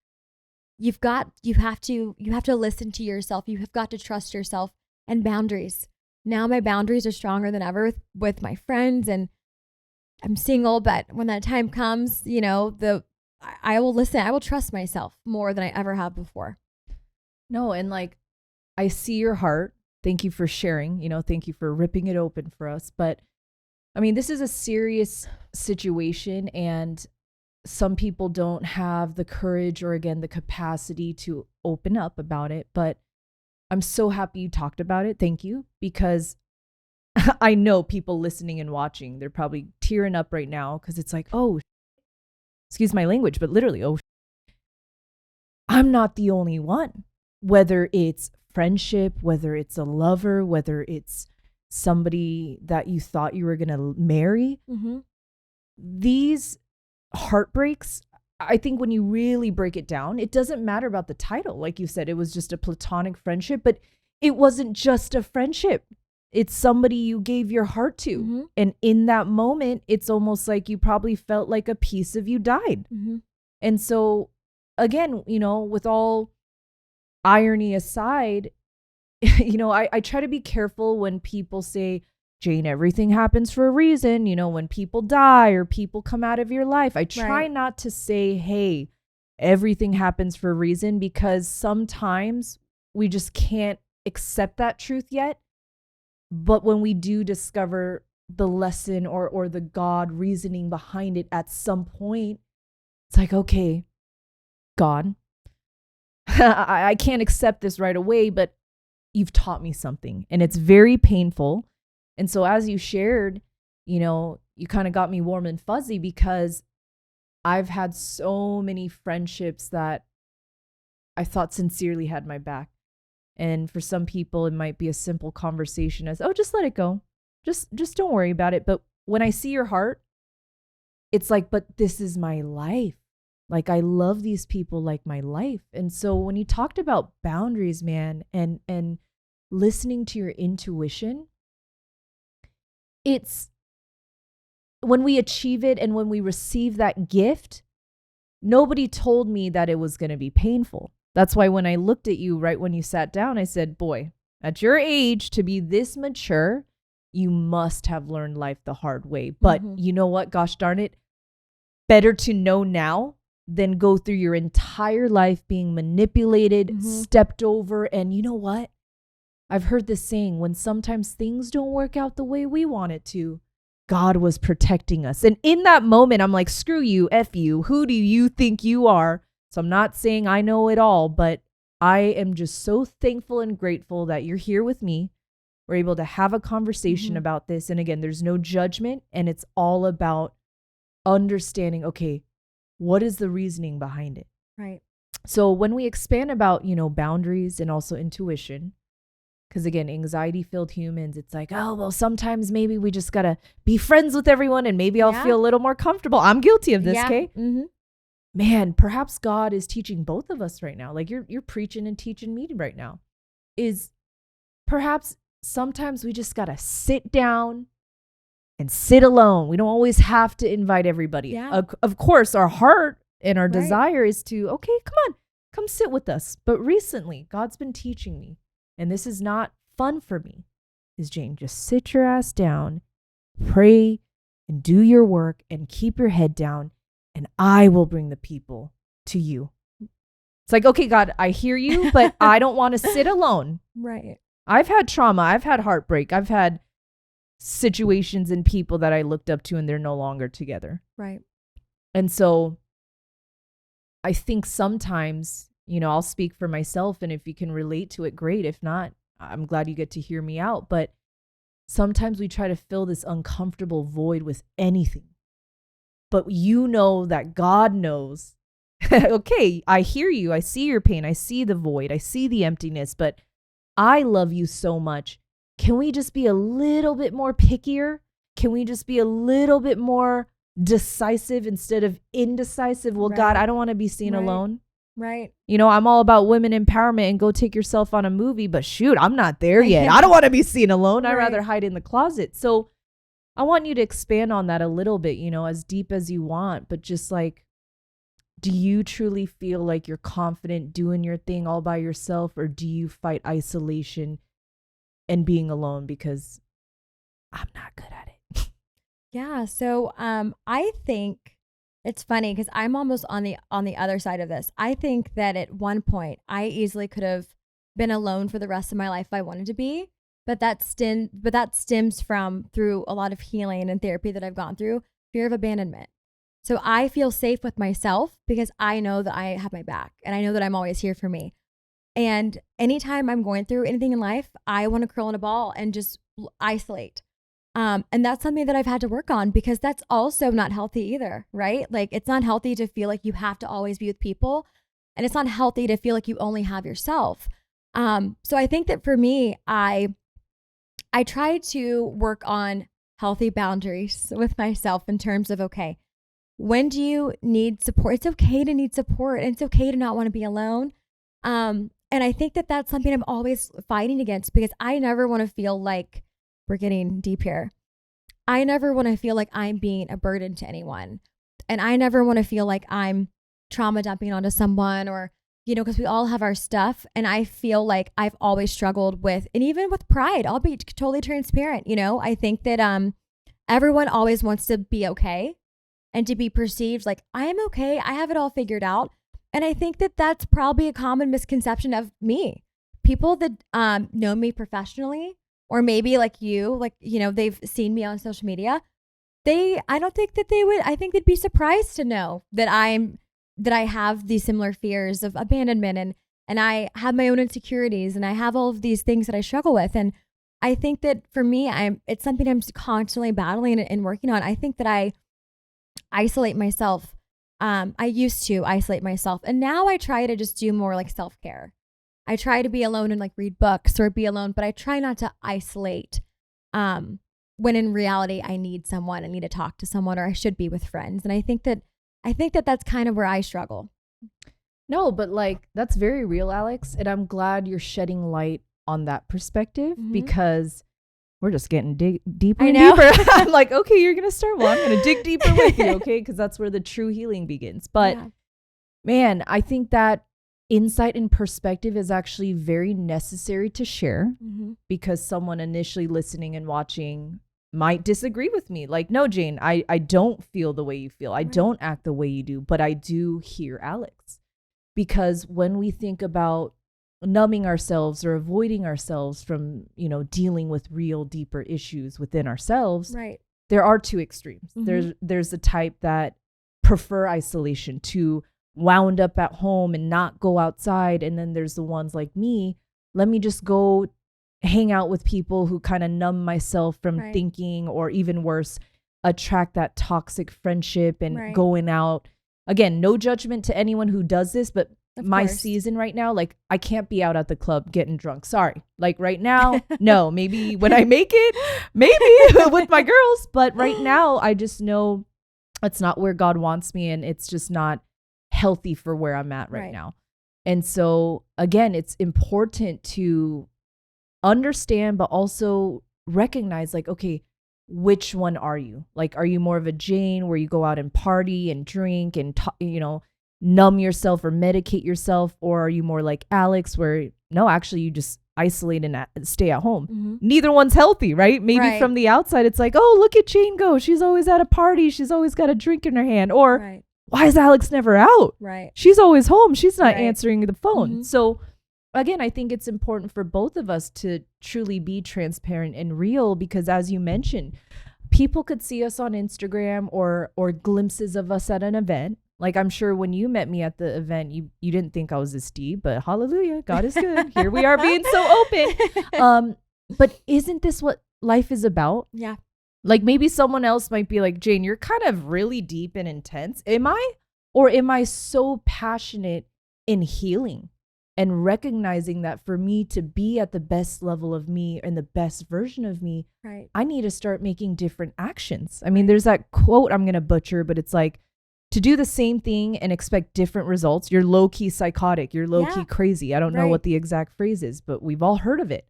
[SPEAKER 2] you have to listen to yourself. You have got to trust yourself, and boundaries. Now my boundaries are stronger than ever with my friends, and I'm single, but when that time comes, you know, I will listen. I will trust myself more than I ever have before.
[SPEAKER 1] No, and like, I see your heart. Thank you for sharing, you know, thank you for ripping it open for us. But I mean, this is a serious situation, and some people don't have the courage or, again, the capacity to open up about it. But I'm so happy you talked about it. Thank you. Because I know people listening and watching, they're probably tearing up right now, because it's like, oh, excuse my language, but literally, oh, I'm not the only one. Whether it's friendship, whether it's a lover, whether it's somebody that you thought you were going to marry. Mm-hmm. These heartbreaks, I think when you really break it down, it doesn't matter about the title. Like you said, it was just a platonic friendship, but it wasn't just a friendship. It's somebody you gave your heart to. Mm-hmm. And in that moment, it's almost like you probably felt like a piece of you died. Mm-hmm. And so, again, you know, with all irony aside, you know, I try to be careful when people say, Jane, everything happens for a reason. You know, when people die or people come out of your life, I try not to say, hey, everything happens for a reason, because sometimes we just can't accept that truth yet. But when we do discover the lesson or the God reasoning behind it at some point, it's like, okay, God, I can't accept this right away, but you've taught me something, and it's very painful. And so as you shared, you know, you kind of got me warm and fuzzy, because I've had so many friendships that I thought sincerely had my back. And for some people, it might be a simple conversation as, oh, just let it go. Just don't worry about it. But when I see your heart, it's like, but this is my life. Like, I love these people like my life. And so when you talked about boundaries, man, and listening to your intuition, it's when we achieve it and when we receive that gift, nobody told me that it was going to be painful. That's why when I looked at you right when you sat down, I said, boy, at your age, to be this mature, you must have learned life the hard way. But you know what? Gosh darn it. Better to know now than go through your entire life being manipulated, stepped over. And you know what? I've heard this saying, when sometimes things don't work out the way we want it to, God was protecting us. And in that moment, I'm like, screw you, F you. Who do you think you are? So I'm not saying I know it all, but I am just so thankful and grateful that you're here with me. We're able to have a conversation about this. And again, there's no judgment, and it's all about understanding, okay, what is the reasoning behind it?
[SPEAKER 2] Right.
[SPEAKER 1] So when we expand about, you know, boundaries and also intuition, because again, anxiety-filled humans, it's like, oh, well, sometimes maybe we just got to be friends with everyone and maybe I'll feel a little more comfortable. I'm guilty of this, Kay. Man, perhaps God is teaching both of us right now. Like you're preaching and teaching me right now. Is perhaps sometimes we just got to sit down and sit alone. We don't always have to invite everybody. Yeah. Of course, our heart and our desire is to, okay, come sit with us. But recently, God's been teaching me, and this is not fun for me, is Jane, just sit your ass down, pray, and do your work, and keep your head down, and I will bring the people to you. It's like, okay, God, I hear you, but I don't want to sit alone.
[SPEAKER 2] Right.
[SPEAKER 1] I've had trauma. I've had heartbreak. I've had situations and people that I looked up to and they're no longer together.
[SPEAKER 2] Right.
[SPEAKER 1] And so I think sometimes, you know, I'll speak for myself, and if you can relate to it, great. If not, I'm glad you get to hear me out. But sometimes we try to fill this uncomfortable void with anything. But you know that God knows, okay, I hear you. I see your pain. I see the void. I see the emptiness, but I love you so much. Can we just be a little bit more pickier? Can we just be a little bit more decisive instead of indecisive? Well,
[SPEAKER 2] Right.
[SPEAKER 1] God, I don't want to be seen
[SPEAKER 2] Right.
[SPEAKER 1] alone.
[SPEAKER 2] Right.
[SPEAKER 1] You know, I'm all about women empowerment and go take yourself on a movie, but shoot, I'm not there yet. I don't want to be seen alone. I'd
[SPEAKER 2] Right.
[SPEAKER 1] rather hide in the closet. So I want you to expand on that a little bit, you know, as deep as you want, but just like, do you truly feel like you're confident doing your thing all by yourself, or do you fight isolation and being alone? Because I'm not good at it.
[SPEAKER 2] Yeah. So I think it's funny because I'm almost on the other side of this. I think that at one point I easily could have been alone for the rest of my life if I wanted to be. But that stems from through a lot of healing and therapy that I've gone through, fear of abandonment. So I feel safe with myself because I know that I have my back and I know that I'm always here for me. And anytime I'm going through anything in life, I want to curl in a ball and just isolate. And that's something that I've had to work on because that's also not healthy either, right? Like it's not healthy to feel like you have to always be with people, and it's not healthy to feel like you only have yourself. So I think that for me, I try to work on healthy boundaries with myself in terms of, okay, when do you need support? It's okay to need support, and it's okay to not want to be alone. And I think that that's something I'm always fighting against because I never want to feel like, we're getting deep here, I never want to feel like I'm being a burden to anyone. And I never want to feel like I'm trauma dumping onto someone, or, you know, because we all have our stuff. And I feel like I've always struggled with, and even with pride, I'll be totally transparent. You know, I think that everyone always wants to be okay and to be perceived like I am okay. I have it all figured out. And I think that that's probably a common misconception of me. People that know me professionally, or maybe like you know, they've seen me on social media. I don't think that they would, I think they'd be surprised to know that I have these similar fears of abandonment, and I have my own insecurities, and I have all of these things that I struggle with. And I think that for me, it's something I'm constantly battling and working on. I think that I isolate myself. I used to isolate myself, and now I try to just do more like self-care. I try to be alone and like read books or be alone, but I try not to isolate. When in reality, I need someone, I need to talk to someone, or I should be with friends. And I think that that's kind of where I struggle.
[SPEAKER 1] No, but like, that's very real, Alex. And I'm glad you're shedding light on that perspective, because we're just getting deeper and deeper. I'm like, okay, you're going to start. Well, I'm going to dig deeper with you. Okay. Because that's where the true healing begins. But man, I think that insight and perspective is actually very necessary to share, because someone initially listening and watching might disagree with me. Like, no, Jane, I don't feel the way you feel. I don't act the way you do, but I do hear Alex. Because when we think about numbing ourselves or avoiding ourselves from, you know, dealing with real deeper issues within ourselves, there are two extremes. There's the type that prefer isolation, to wound up at home and not go outside. And then there's the ones like me, let me just go hang out with people who kind of numb myself from thinking, or even worse, attract that toxic friendship and going out. Again, no judgment to anyone who does this, but my season right now, like, I can't be out at the club getting drunk. Sorry. Like right now, no, maybe when I make it, maybe with my girls. But right now, I just know it's not where God wants me, and it's just not healthy for where I'm at right now. And so again, it's important to understand, but also recognize, like, okay, which one are you? Like, are you more of a Jane where you go out and party and drink and, you know, numb yourself or medicate yourself? Or are you more like Alex where, no, actually you just isolate and stay at home? Neither one's healthy, right? Maybe from the outside, it's like, oh, look at Jane go. She's always at a party. She's always got a drink in her hand. Or why is Alex never out? She's always home. She's not answering the phone. So again, I think it's important for both of us to truly be transparent and real, because as you mentioned, people could see us on Instagram or glimpses of us at an event. Like, I'm sure when you met me at the event, you didn't think I was this deep, but hallelujah, God is good. Here we are being so open. But isn't this what life is about?
[SPEAKER 2] Yeah.
[SPEAKER 1] Like, maybe someone else might be like, Jane, you're kind of really deep and intense. Am I? Or am I so passionate in healing and recognizing that for me to be at the best level of me and the best version of me,
[SPEAKER 2] right,
[SPEAKER 1] I need to start making different actions. I mean, there's that quote I'm going to butcher, but it's like, to do the same thing and expect different results, you're low-key psychotic, you're low-key crazy. I don't know what the exact phrase is, but we've all heard of it.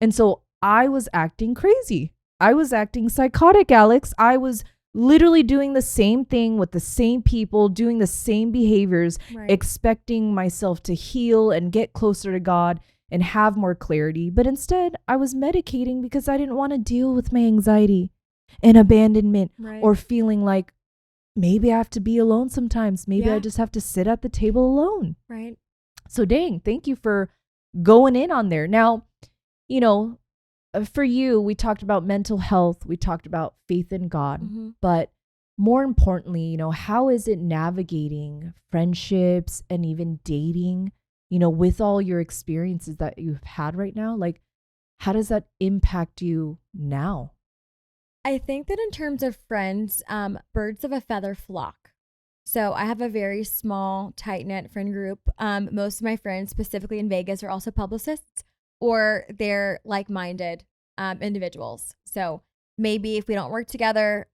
[SPEAKER 1] And so I was acting crazy. I was acting psychotic, Alex. I was literally doing the same thing with the same people, doing the same behaviors, expecting myself to heal and get closer to God and have more clarity. But instead, I was medicating because I didn't want to deal with my anxiety and abandonment or feeling like maybe I have to be alone sometimes. Maybe I just have to sit at the table alone.
[SPEAKER 2] Right.
[SPEAKER 1] So dang, thank you for going in on there. Now, you know, for you, we talked about mental health. We talked about faith in God. But more importantly, you know, how is it navigating friendships and even dating, you know, with all your experiences that you've had right now? Like, how does that impact you now?
[SPEAKER 2] I think that in terms of friends, birds of a feather flock. So I have a very small, tight-knit friend group. Most of my friends, specifically in Vegas, are also publicists, or they're individuals. So maybe if we don't work together,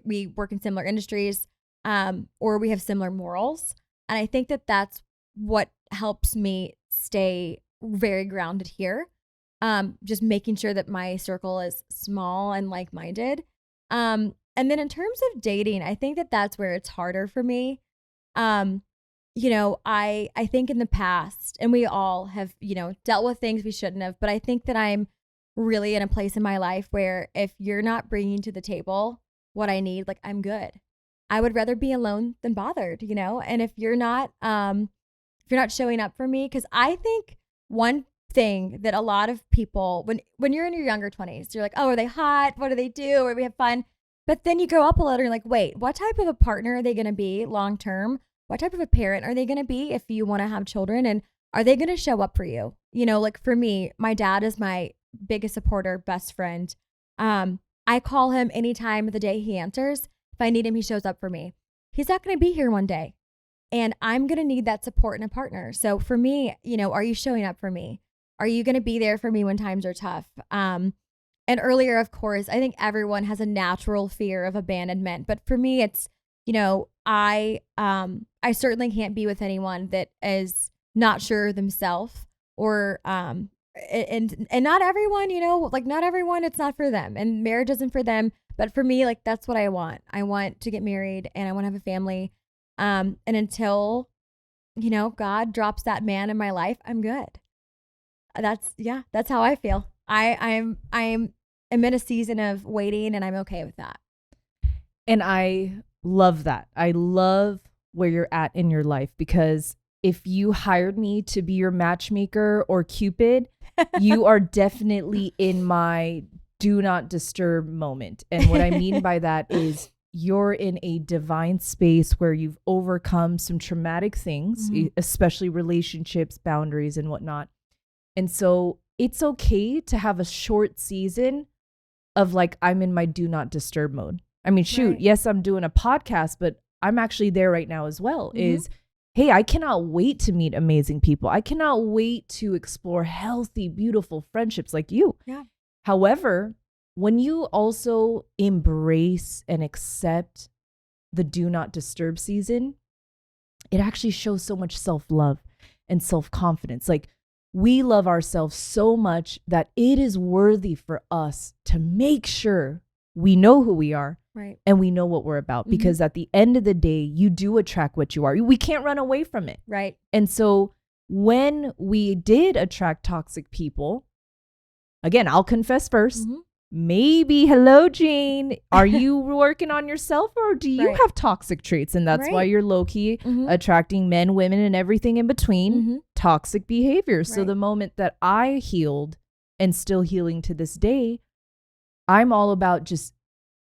[SPEAKER 2] we work in similar industries, or we have similar morals. And I think that that's what helps me stay very grounded here. Just making sure that my circle is small and like-minded. And then in terms of dating, I think that that's where it's harder for me. You know, I think in the past, and we all have, you know, dealt with things we shouldn't have, but I think that I'm really in a place in my life where if you're not bringing to the table what I need, like, I'm good. I would rather be alone than bothered, you know? And if you're not showing up for me, because I think one thing that a lot of people, when you're in your younger 20s, you're like, oh, are they hot? What do they do? Or we have fun? But then you grow up a little and you're like, wait, what type of a partner are they going to be long term? What type of a parent are they going to be if you want to have children? And are they going to show up for you? You know, like for me, my dad is my biggest supporter, best friend. I call him anytime of the day he answers. If I need him, he shows up for me. He's not going to be here one day. And I'm going to need that support in a partner. So for me, you know, are you showing up for me? Are you going to be there for me when times are tough? And earlier, of course, I think everyone has a natural fear of abandonment. But for me, it's, you know, I certainly can't be with anyone that is not sure themselves, or and not everyone, you know, like not everyone, it's not for them, and marriage isn't for them. But for me, like, that's what I want. I want to get married and I want to have a family. And until, you know, God drops that man in my life, I'm good. That's how I feel. I'm in a season of waiting, and I'm okay with that.
[SPEAKER 1] And I love that. I love where you're at in your life, because if you hired me to be your matchmaker or Cupid, you are definitely in my do not disturb moment. And what I mean by that is you're in a divine space where you've overcome some traumatic things, especially relationships, boundaries, and whatnot. And so it's okay to have a short season of like, I'm in my do not disturb mode. I mean, shoot, yes, I'm doing a podcast, but I'm actually there right now as well. Is, hey, I cannot wait to meet amazing people. I cannot wait to explore healthy, beautiful friendships like you.
[SPEAKER 2] Yeah.
[SPEAKER 1] However, when you also embrace and accept the do not disturb season, it actually shows so much self-love and self-confidence. Like, we love ourselves so much that it is worthy for us to make sure we know who we are,
[SPEAKER 2] right,
[SPEAKER 1] and we know what we're about. Because at the end of the day, you do attract what you are. We can't run away from it.
[SPEAKER 2] Right.
[SPEAKER 1] And so when we did attract toxic people, again, I'll confess first, maybe, hello, Jane, are you working on yourself, or do you have toxic traits? And that's why you're low-key attracting men, women, and everything in between toxic behavior. So
[SPEAKER 2] Right.
[SPEAKER 1] the moment that I healed and still healing to this day, I'm all about just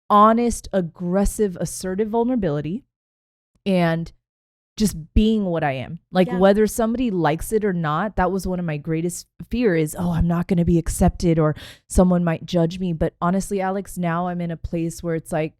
[SPEAKER 1] honest, aggressive, assertive vulnerability and just being what I am. Like
[SPEAKER 2] Yeah.
[SPEAKER 1] whether somebody likes it or not, that was one of my greatest fear is, oh, I'm not going to be accepted or someone might judge me. But honestly, Alex, now I'm in a place where it's like,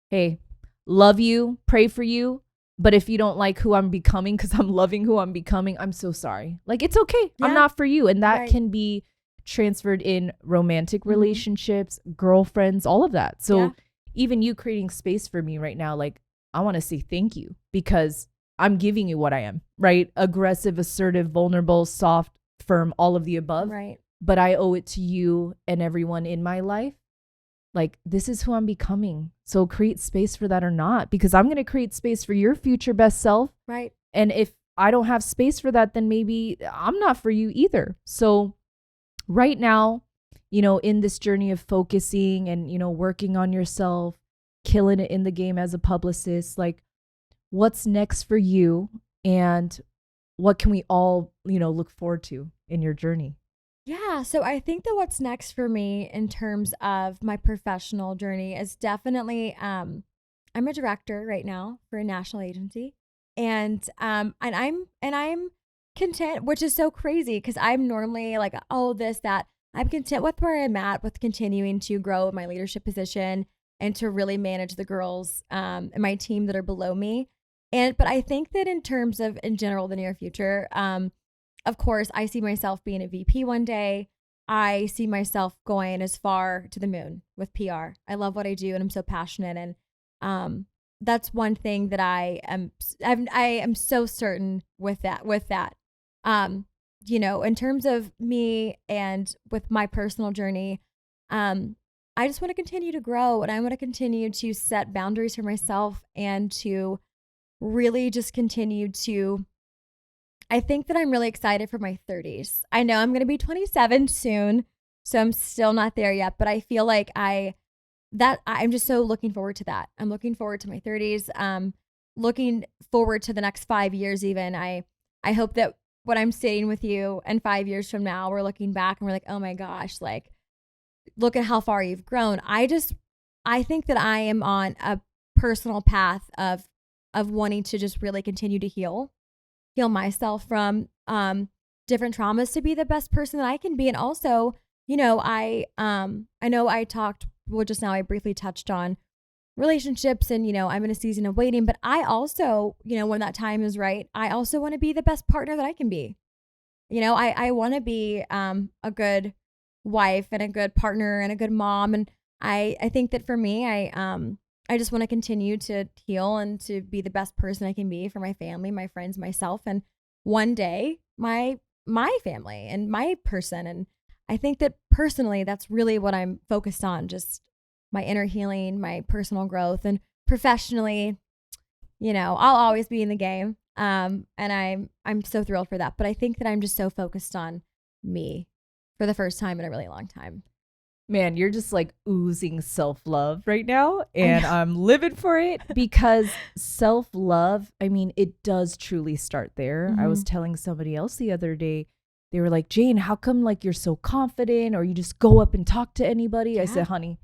[SPEAKER 1] hey, love you, pray for you. But if you don't like who I'm becoming, because I'm loving who I'm becoming, I'm so sorry. Like, it's okay.
[SPEAKER 2] Yeah.
[SPEAKER 1] I'm not for you. And that
[SPEAKER 2] Right.
[SPEAKER 1] can be transferred in romantic relationships, girlfriends, all of that. So
[SPEAKER 2] Yeah.
[SPEAKER 1] even you creating space for me right now, like, I want to say thank you because I'm giving you what I am, right? Aggressive, assertive, vulnerable, soft, firm, all of the above.
[SPEAKER 2] Right.
[SPEAKER 1] But I owe it to you and everyone in my life. Like, this is who I'm becoming. So create space for that or not, because I'm going to create space for your future best self.
[SPEAKER 2] Right.
[SPEAKER 1] And if I don't have space for that, then maybe I'm not for you either. So right now, you know, in this journey of focusing and, you know, working on yourself, killing it in the game as a publicist, like, what's next for you and what can we all, you know, look forward to in your journey?
[SPEAKER 2] Yeah. So I think that what's next for me in terms of my professional journey is definitely I'm a director right now for a national agency. And I'm content, which is so crazy because I'm normally like, oh, this, that. I'm content with where I'm at with continuing to grow in my leadership position and to really manage the girls in my team that are below me. But I think that in terms of in general the near future, of course, I see myself being a VP one day. I see myself going as far to the moon with PR. I love what I do and I'm so passionate. And that's one thing that I am so certain with that. You know, in terms of me and with my personal journey, I just want to continue to grow and I want to continue to set boundaries for myself and to really just continue to I think that I'm really excited for my 30s. I know I'm going to be 27 soon, so I'm still not there yet, but I feel like I'm just so looking forward to that. I'm looking forward to my 30s. Looking forward to the next 5 years even. I hope that when I'm sitting with you and 5 years from now, we're looking back and we're like, "Oh my gosh, like look at how far you've grown." I think that I am on a personal path of wanting to just really continue to heal myself from different traumas to be the best person that I can be. And also, you know, I know I talked, well, just now I briefly touched on relationships and, you know, I'm in a season of waiting, but I also, you know, when that time is right, I also want to be the best partner that I can be. You know, I want to be a good wife and a good partner and a good mom. And I think that for me, I just want to continue to heal and to be the best person I can be for my family, my friends, myself, and one day my family and my person. And I think that personally, that's really what I'm focused on, just my inner healing, my personal growth, and professionally, you know, I'll always be in the game. And I'm so thrilled for that. But I think that I'm just so focused on me for the first time in a really long time.
[SPEAKER 1] Man, you're just like oozing self-love right now. And I'm living for it because self-love, I mean, it does truly start there.
[SPEAKER 2] Mm-hmm.
[SPEAKER 1] I was telling somebody else the other day, they were like, Jane, how come like you're so confident or you just go up and talk to anybody?
[SPEAKER 2] Yeah.
[SPEAKER 1] I said, honey,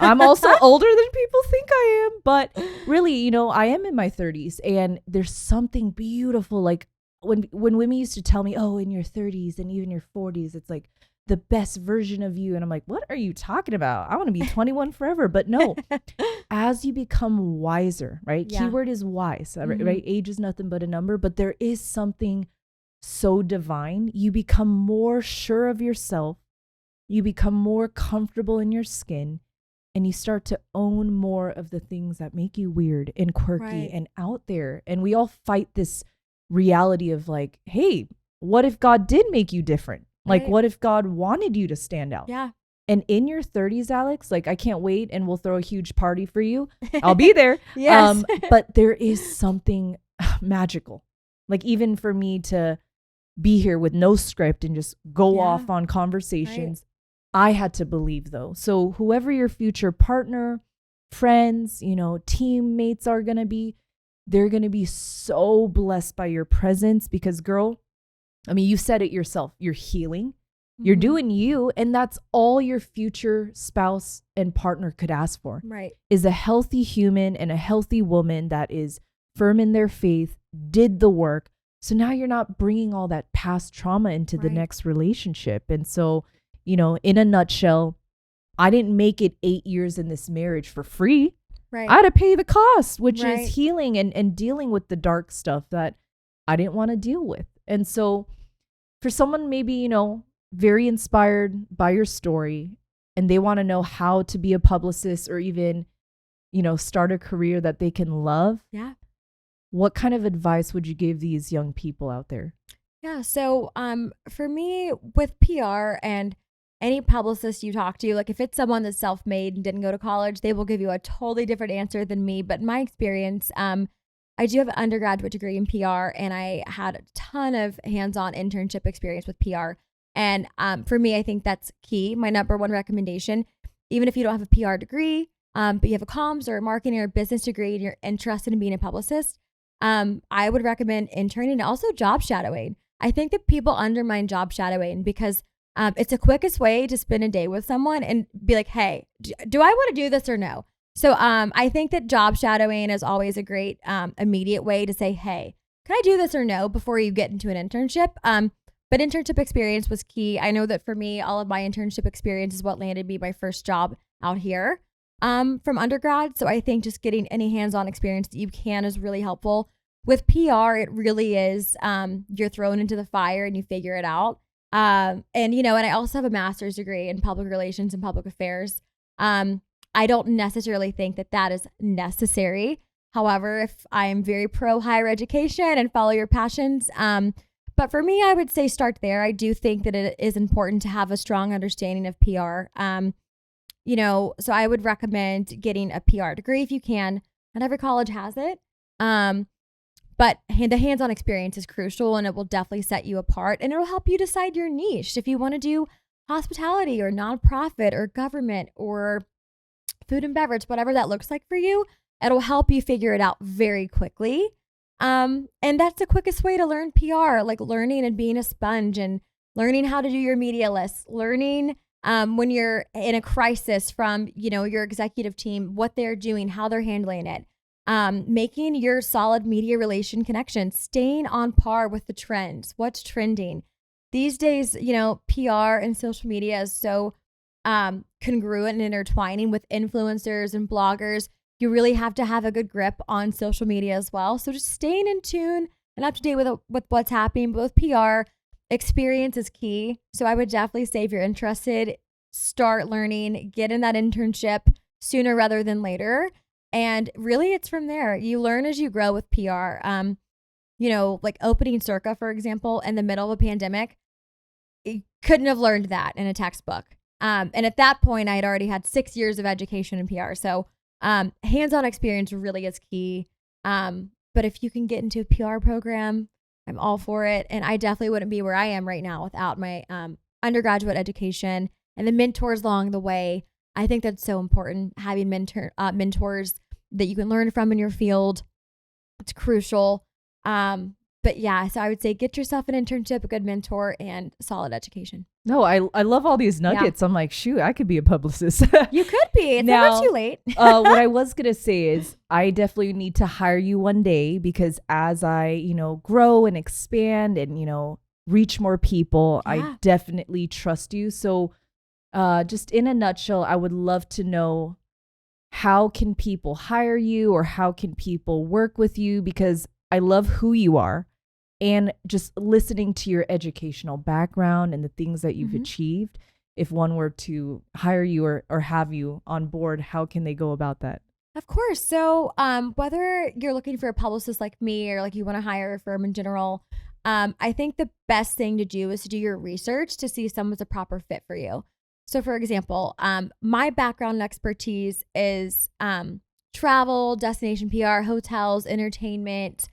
[SPEAKER 1] I'm also older than people think I am. But really, you know, I am in my 30s and there's something beautiful. Like when women used to tell me, oh, in your 30s and even your 40s, it's like the best version of you. And I'm like, what are you talking about? I want to be 21 forever. But no, as you become wiser, right?
[SPEAKER 2] Yeah.
[SPEAKER 1] Keyword is wise,
[SPEAKER 2] Mm-hmm.
[SPEAKER 1] right? Age is nothing but a number, but there is something so divine. You become more sure of yourself. You become more comfortable in your skin and you start to own more of the things that make you weird and quirky
[SPEAKER 2] Right.
[SPEAKER 1] and out there. And we all fight this reality of like, hey, what if God did make you different? Like,
[SPEAKER 2] Right.
[SPEAKER 1] what if God wanted you to stand out?
[SPEAKER 2] Yeah.
[SPEAKER 1] And in your 30s, Alex, like, I can't wait and we'll throw a huge party for you. I'll be there.
[SPEAKER 2] Yes.
[SPEAKER 1] But there is something magical. Like, even for me to be here with no script and just go
[SPEAKER 2] Yeah.
[SPEAKER 1] off on conversations, I had to believe, though. So whoever your future partner, friends, you know, teammates are going to be, they're going to be so blessed by your presence because, girl, I mean, you said it yourself. You're healing. You're doing you, and that's all your future spouse and partner could ask for.
[SPEAKER 2] Right.
[SPEAKER 1] Is a healthy human and a healthy woman that is firm in their faith, did the work. So now you're not bringing all that past trauma into the next relationship. And so, you know, in a nutshell, I didn't make it 8 years in this marriage for free.
[SPEAKER 2] Right.
[SPEAKER 1] I had to pay the cost, which is healing and dealing with the dark stuff that I didn't want to deal with. And so for someone maybe, you know, very inspired by your story and they want to know how to be a publicist or even, you know, start a career that they can love.
[SPEAKER 2] Yeah.
[SPEAKER 1] What kind of advice would you give these young people out there?
[SPEAKER 2] Yeah. So for me with PR and any publicist you talk to, like if it's someone that's self-made and didn't go to college, they will give you a totally different answer than me. But in my experience, I do have an undergraduate degree in PR and I had a ton of hands-on internship experience with PR. And for me, I think that's key. My number one recommendation, even if you don't have a PR degree, but you have a comms or a marketing or a business degree and you're interested in being a publicist, I would recommend interning and also job shadowing. I think that people undermine job shadowing because it's the quickest way to spend a day with someone and be like, hey, do I want to do this or no? So I think that job shadowing is always a great immediate way to say, hey, can I do this or no before you get into an internship? But internship experience was key. I know that for me, all of my internship experience is what landed me my first job out here from undergrad. So I think just getting any hands-on experience that you can is really helpful. With PR, it really is you're thrown into the fire and you figure it out. And, you know, and I also have a master's degree in public relations and public affairs. I don't necessarily think that that is necessary. However, if I'm very pro higher education and follow your passions, but for me, I would say start there. I do think that it is important to have a strong understanding of PR. You know, so I would recommend getting a PR degree if you can. Not every college has it. But the hands-on experience is crucial and it will definitely set you apart and it'll help you decide your niche. If you want to do hospitality or nonprofit or government or food and beverage, whatever that looks like for you, it'll help you figure it out very quickly. And that's the quickest way to learn PR, like learning and being a sponge and learning how to do your media lists, learning when you're in a crisis from, you know, your executive team, what they're doing, how they're handling it, making your solid media relation connections, staying on par with the trends, what's trending. These days, you know, PR and social media is so congruent and intertwining with influencers and bloggers. You really have to have a good grip on social media as well. So just staying in tune and up to date with what's happening. But with PR, experience is key. So I would definitely say if you're interested, start learning, get in that internship sooner rather than later. And really it's from there. You learn as you grow with PR. You know, like opening Circa, for example, in the middle of a pandemic, you couldn't have learned that in a textbook. And at that point, I had already had 6 years of education in PR. So hands-on experience really is key. But if you can get into a PR program, I'm all for it. And I definitely wouldn't be where I am right now without my undergraduate education and the mentors along the way. I think that's so important, having mentors that you can learn from in your field. It's crucial. But yeah, so I would say get yourself an internship, a good mentor, and solid education.
[SPEAKER 1] No, I love all these nuggets. Yeah. I'm like, shoot, I could be a publicist.
[SPEAKER 2] You could be. It's never too late.
[SPEAKER 1] What I was going to say is I definitely need to hire you one day because as I, you know, grow and expand and, you know, reach more people, I definitely trust you. So just in a nutshell, I would love to know how can people hire you or how can people work with you, because I love who you are. And just listening to your educational background and the things that you've achieved, if one were to hire you or have you on board, how can they go about that?
[SPEAKER 2] Of course. So whether you're looking for a publicist like me or like you want to hire a firm in general, I think the best thing to do is to do your research to see if someone's a proper fit for you. So for example, my background and expertise is travel, destination PR, hotels, entertainment,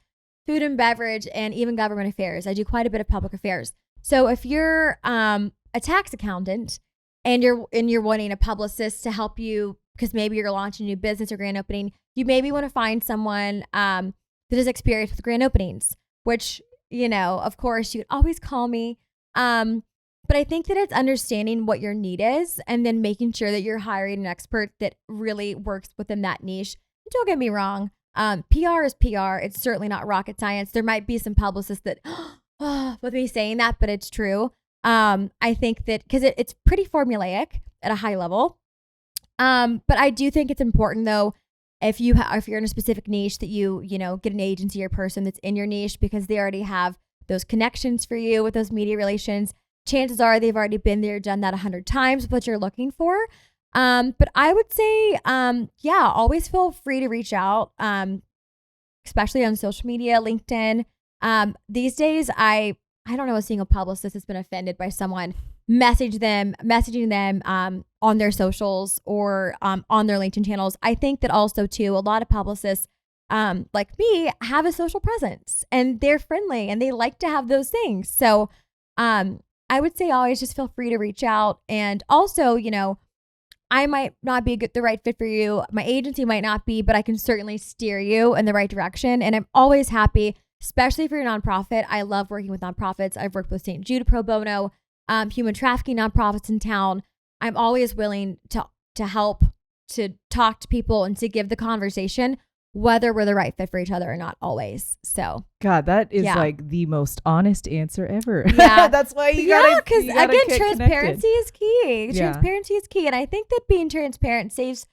[SPEAKER 2] food and beverage, and even government affairs. I do quite a bit of public affairs. So if you're a tax accountant and you're wanting a publicist to help you because maybe you're launching a new business or grand opening, you maybe want to find someone that has experience with grand openings, which of course you could always call me. But I think that it's understanding what your need is and then making sure that you're hiring an expert that really works within that niche. Don't get me wrong. PR is PR. It's certainly not rocket science. There might be some publicists that, with me saying that, but it's true. I think that because it's pretty formulaic at a high level. But I do think it's important though, if you're in a specific niche, that you get an agency or person that's in your niche, because they already have those connections for you with those media relations. Chances are they've already been there, done that 100 times, what you're looking for. But I would say, always feel free to reach out, especially on social media, LinkedIn. These days, I don't know a single publicist that's been offended by someone messaging them on their socials or on their LinkedIn channels. I think that also too, a lot of publicists like me have a social presence and they're friendly and they like to have those things. So I would say always just feel free to reach out. And also, I might not be the right fit for you. My agency might not be, but I can certainly steer you in the right direction. And I'm always happy, especially for your nonprofit. I love working with nonprofits. I've worked with St. Jude Pro Bono, human trafficking nonprofits in town. I'm always willing to help, to talk to people and to give the conversation, whether we're the right fit for each other or not, always. So
[SPEAKER 1] God, that is like the most honest answer ever.
[SPEAKER 2] Yeah.
[SPEAKER 1] That's why you gotta,
[SPEAKER 2] because again, transparency is key.
[SPEAKER 1] Yeah.
[SPEAKER 2] Transparency is key. And I think that being transparent saves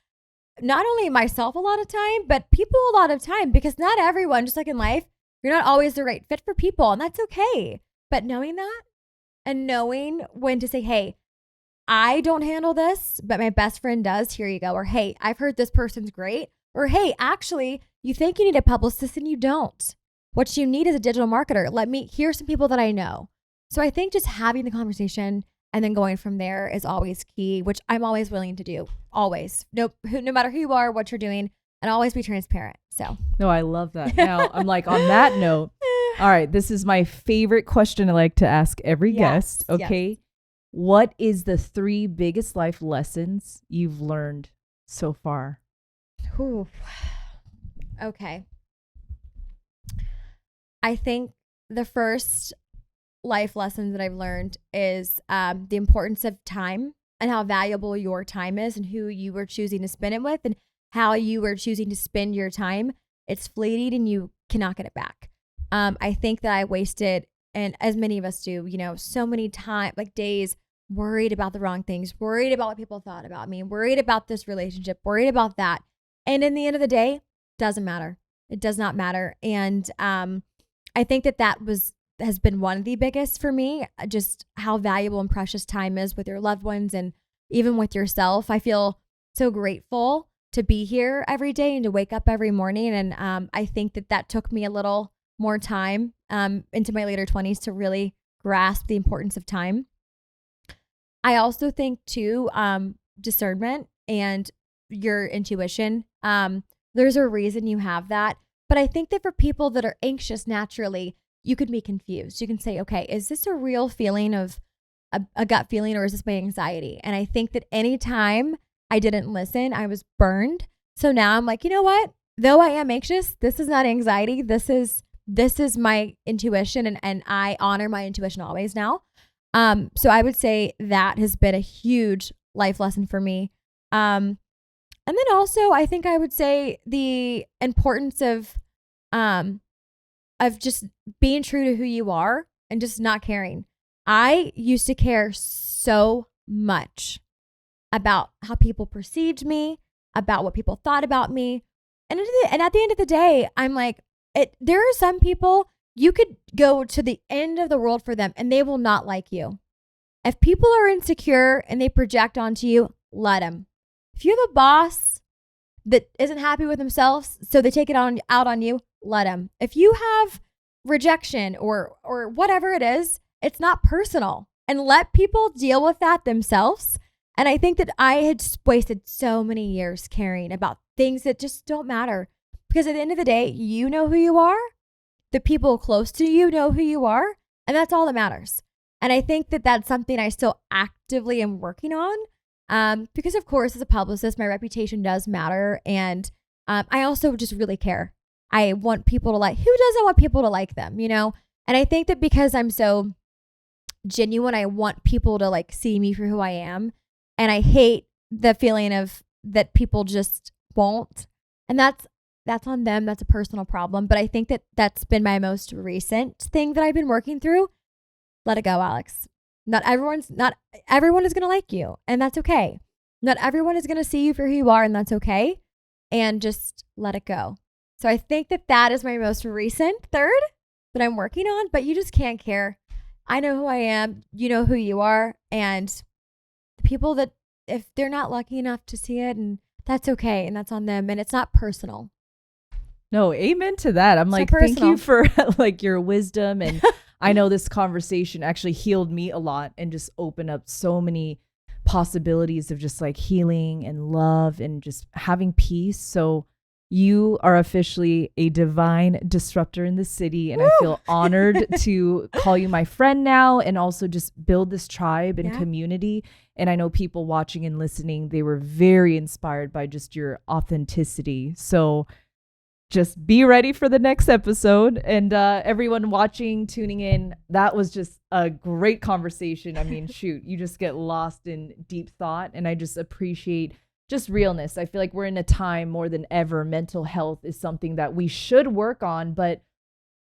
[SPEAKER 2] not only myself a lot of time, but people a lot of time, because not everyone, just like in life, you're not always the right fit for people, and that's okay. But knowing that and knowing when to say, hey, I don't handle this, but my best friend does, here you go. Or, hey, I've heard this person's great. Or, hey, actually, you think you need a publicist and you don't. What you need is a digital marketer. Here's some people that I know. So I think just having the conversation and then going from there is always key, which I'm always willing to do. Always. No matter who you are, what you're doing, and always be transparent. So.
[SPEAKER 1] No, I love that. Now, I'm like, on that note, all right, this is my favorite question I like to ask every guest. Okay. Yes. What is the 3 biggest life lessons you've learned so far?
[SPEAKER 2] Ooh. Okay. I think the first life lesson that I've learned is the importance of time and how valuable your time is and who you were choosing to spend it with and how you were choosing to spend your time. It's fleeting and you cannot get it back. I think that I wasted, and as many of us do, so many days worried about the wrong things, worried about what people thought about me, worried about this relationship, worried about that. And in the end of the day, doesn't matter. It does not matter. And I think that has been one of the biggest for me, just how valuable and precious time is with your loved ones and even with yourself. I feel so grateful to be here every day and to wake up every morning. And I think that took me a little more time into my later 20s to really grasp the importance of time. I also think too, discernment and your intuition. There's a reason you have that. But I think that for people that are anxious naturally, you could be confused. You can say, okay, is this a real feeling of a gut feeling, or is this my anxiety? And I think that anytime I didn't listen, I was burned. So now I'm like, you know what? Though I am anxious, this is not anxiety. This is my intuition, and I honor my intuition always now. So I would say that has been a huge life lesson for me. And then also, I think I would say the importance of just being true to who you are and just not caring. I used to care so much about how people perceived me, about what people thought about me. And at the end of the day, I'm like, there are some people, you could go to the end of the world for them and they will not like you. If people are insecure and they project onto you, let them. If you have a boss that isn't happy with themselves, so they take it out on you, let them. If you have rejection or whatever it is, it's not personal, and let people deal with that themselves. And I think that I had wasted so many years caring about things that just don't matter, because at the end of the day, you know who you are. The people close to you know who you are, and that's all that matters. And I think that that's something I still actively am working on. Because of course, as a publicist, my reputation does matter. And I also just really care. I want people to who doesn't want people to like them? And I think that because I'm so genuine, I want people to like see me for who I am. And I hate the feeling of that people just won't. And that's on them. That's a personal problem. But I think that that's been my most recent thing that I've been working through. Let it go, Alex. Not everyone is going to like you, and that's okay. Not everyone is going to see you for who you are, and that's okay. And just let it go. So I think that that is my most recent third that I'm working on, but you just can't care. I know who I am. You know who you are. And the people that, if they're not lucky enough to see it, and that's okay. And that's on them. And it's not personal.
[SPEAKER 1] No, amen to that. I'm like, thank you for like your wisdom. And I know this conversation actually healed me a lot and just opened up so many possibilities of just like healing and love and just having peace. So you are officially a divine disruptor in the city. And I feel honored to call you my friend now and also just build this tribe and community. And I know people watching and listening, they were very inspired by just your authenticity. So just be ready for the next episode. And everyone watching, tuning in, that was just a great conversation. I mean, shoot, you just get lost in deep thought. And I just appreciate just realness. I feel like we're in a time more than ever, mental health is something that we should work on. But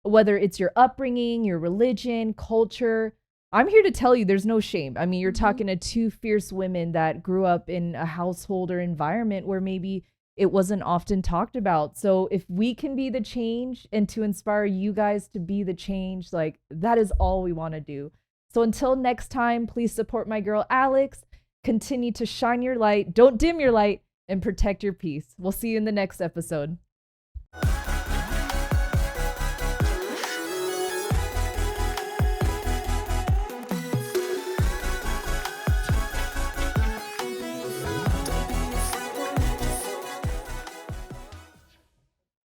[SPEAKER 1] whether it's your upbringing, your religion, culture, I'm here to tell you there's no shame. I mean, you're talking to two fierce women that grew up in a household or environment where maybe it wasn't often talked about. So if we can be the change and to inspire you guys to be the change, like that is all we want to do. So until next time, please support my girl, Alex. Continue to shine your light. Don't dim your light and protect your peace. We'll see you in the next episode.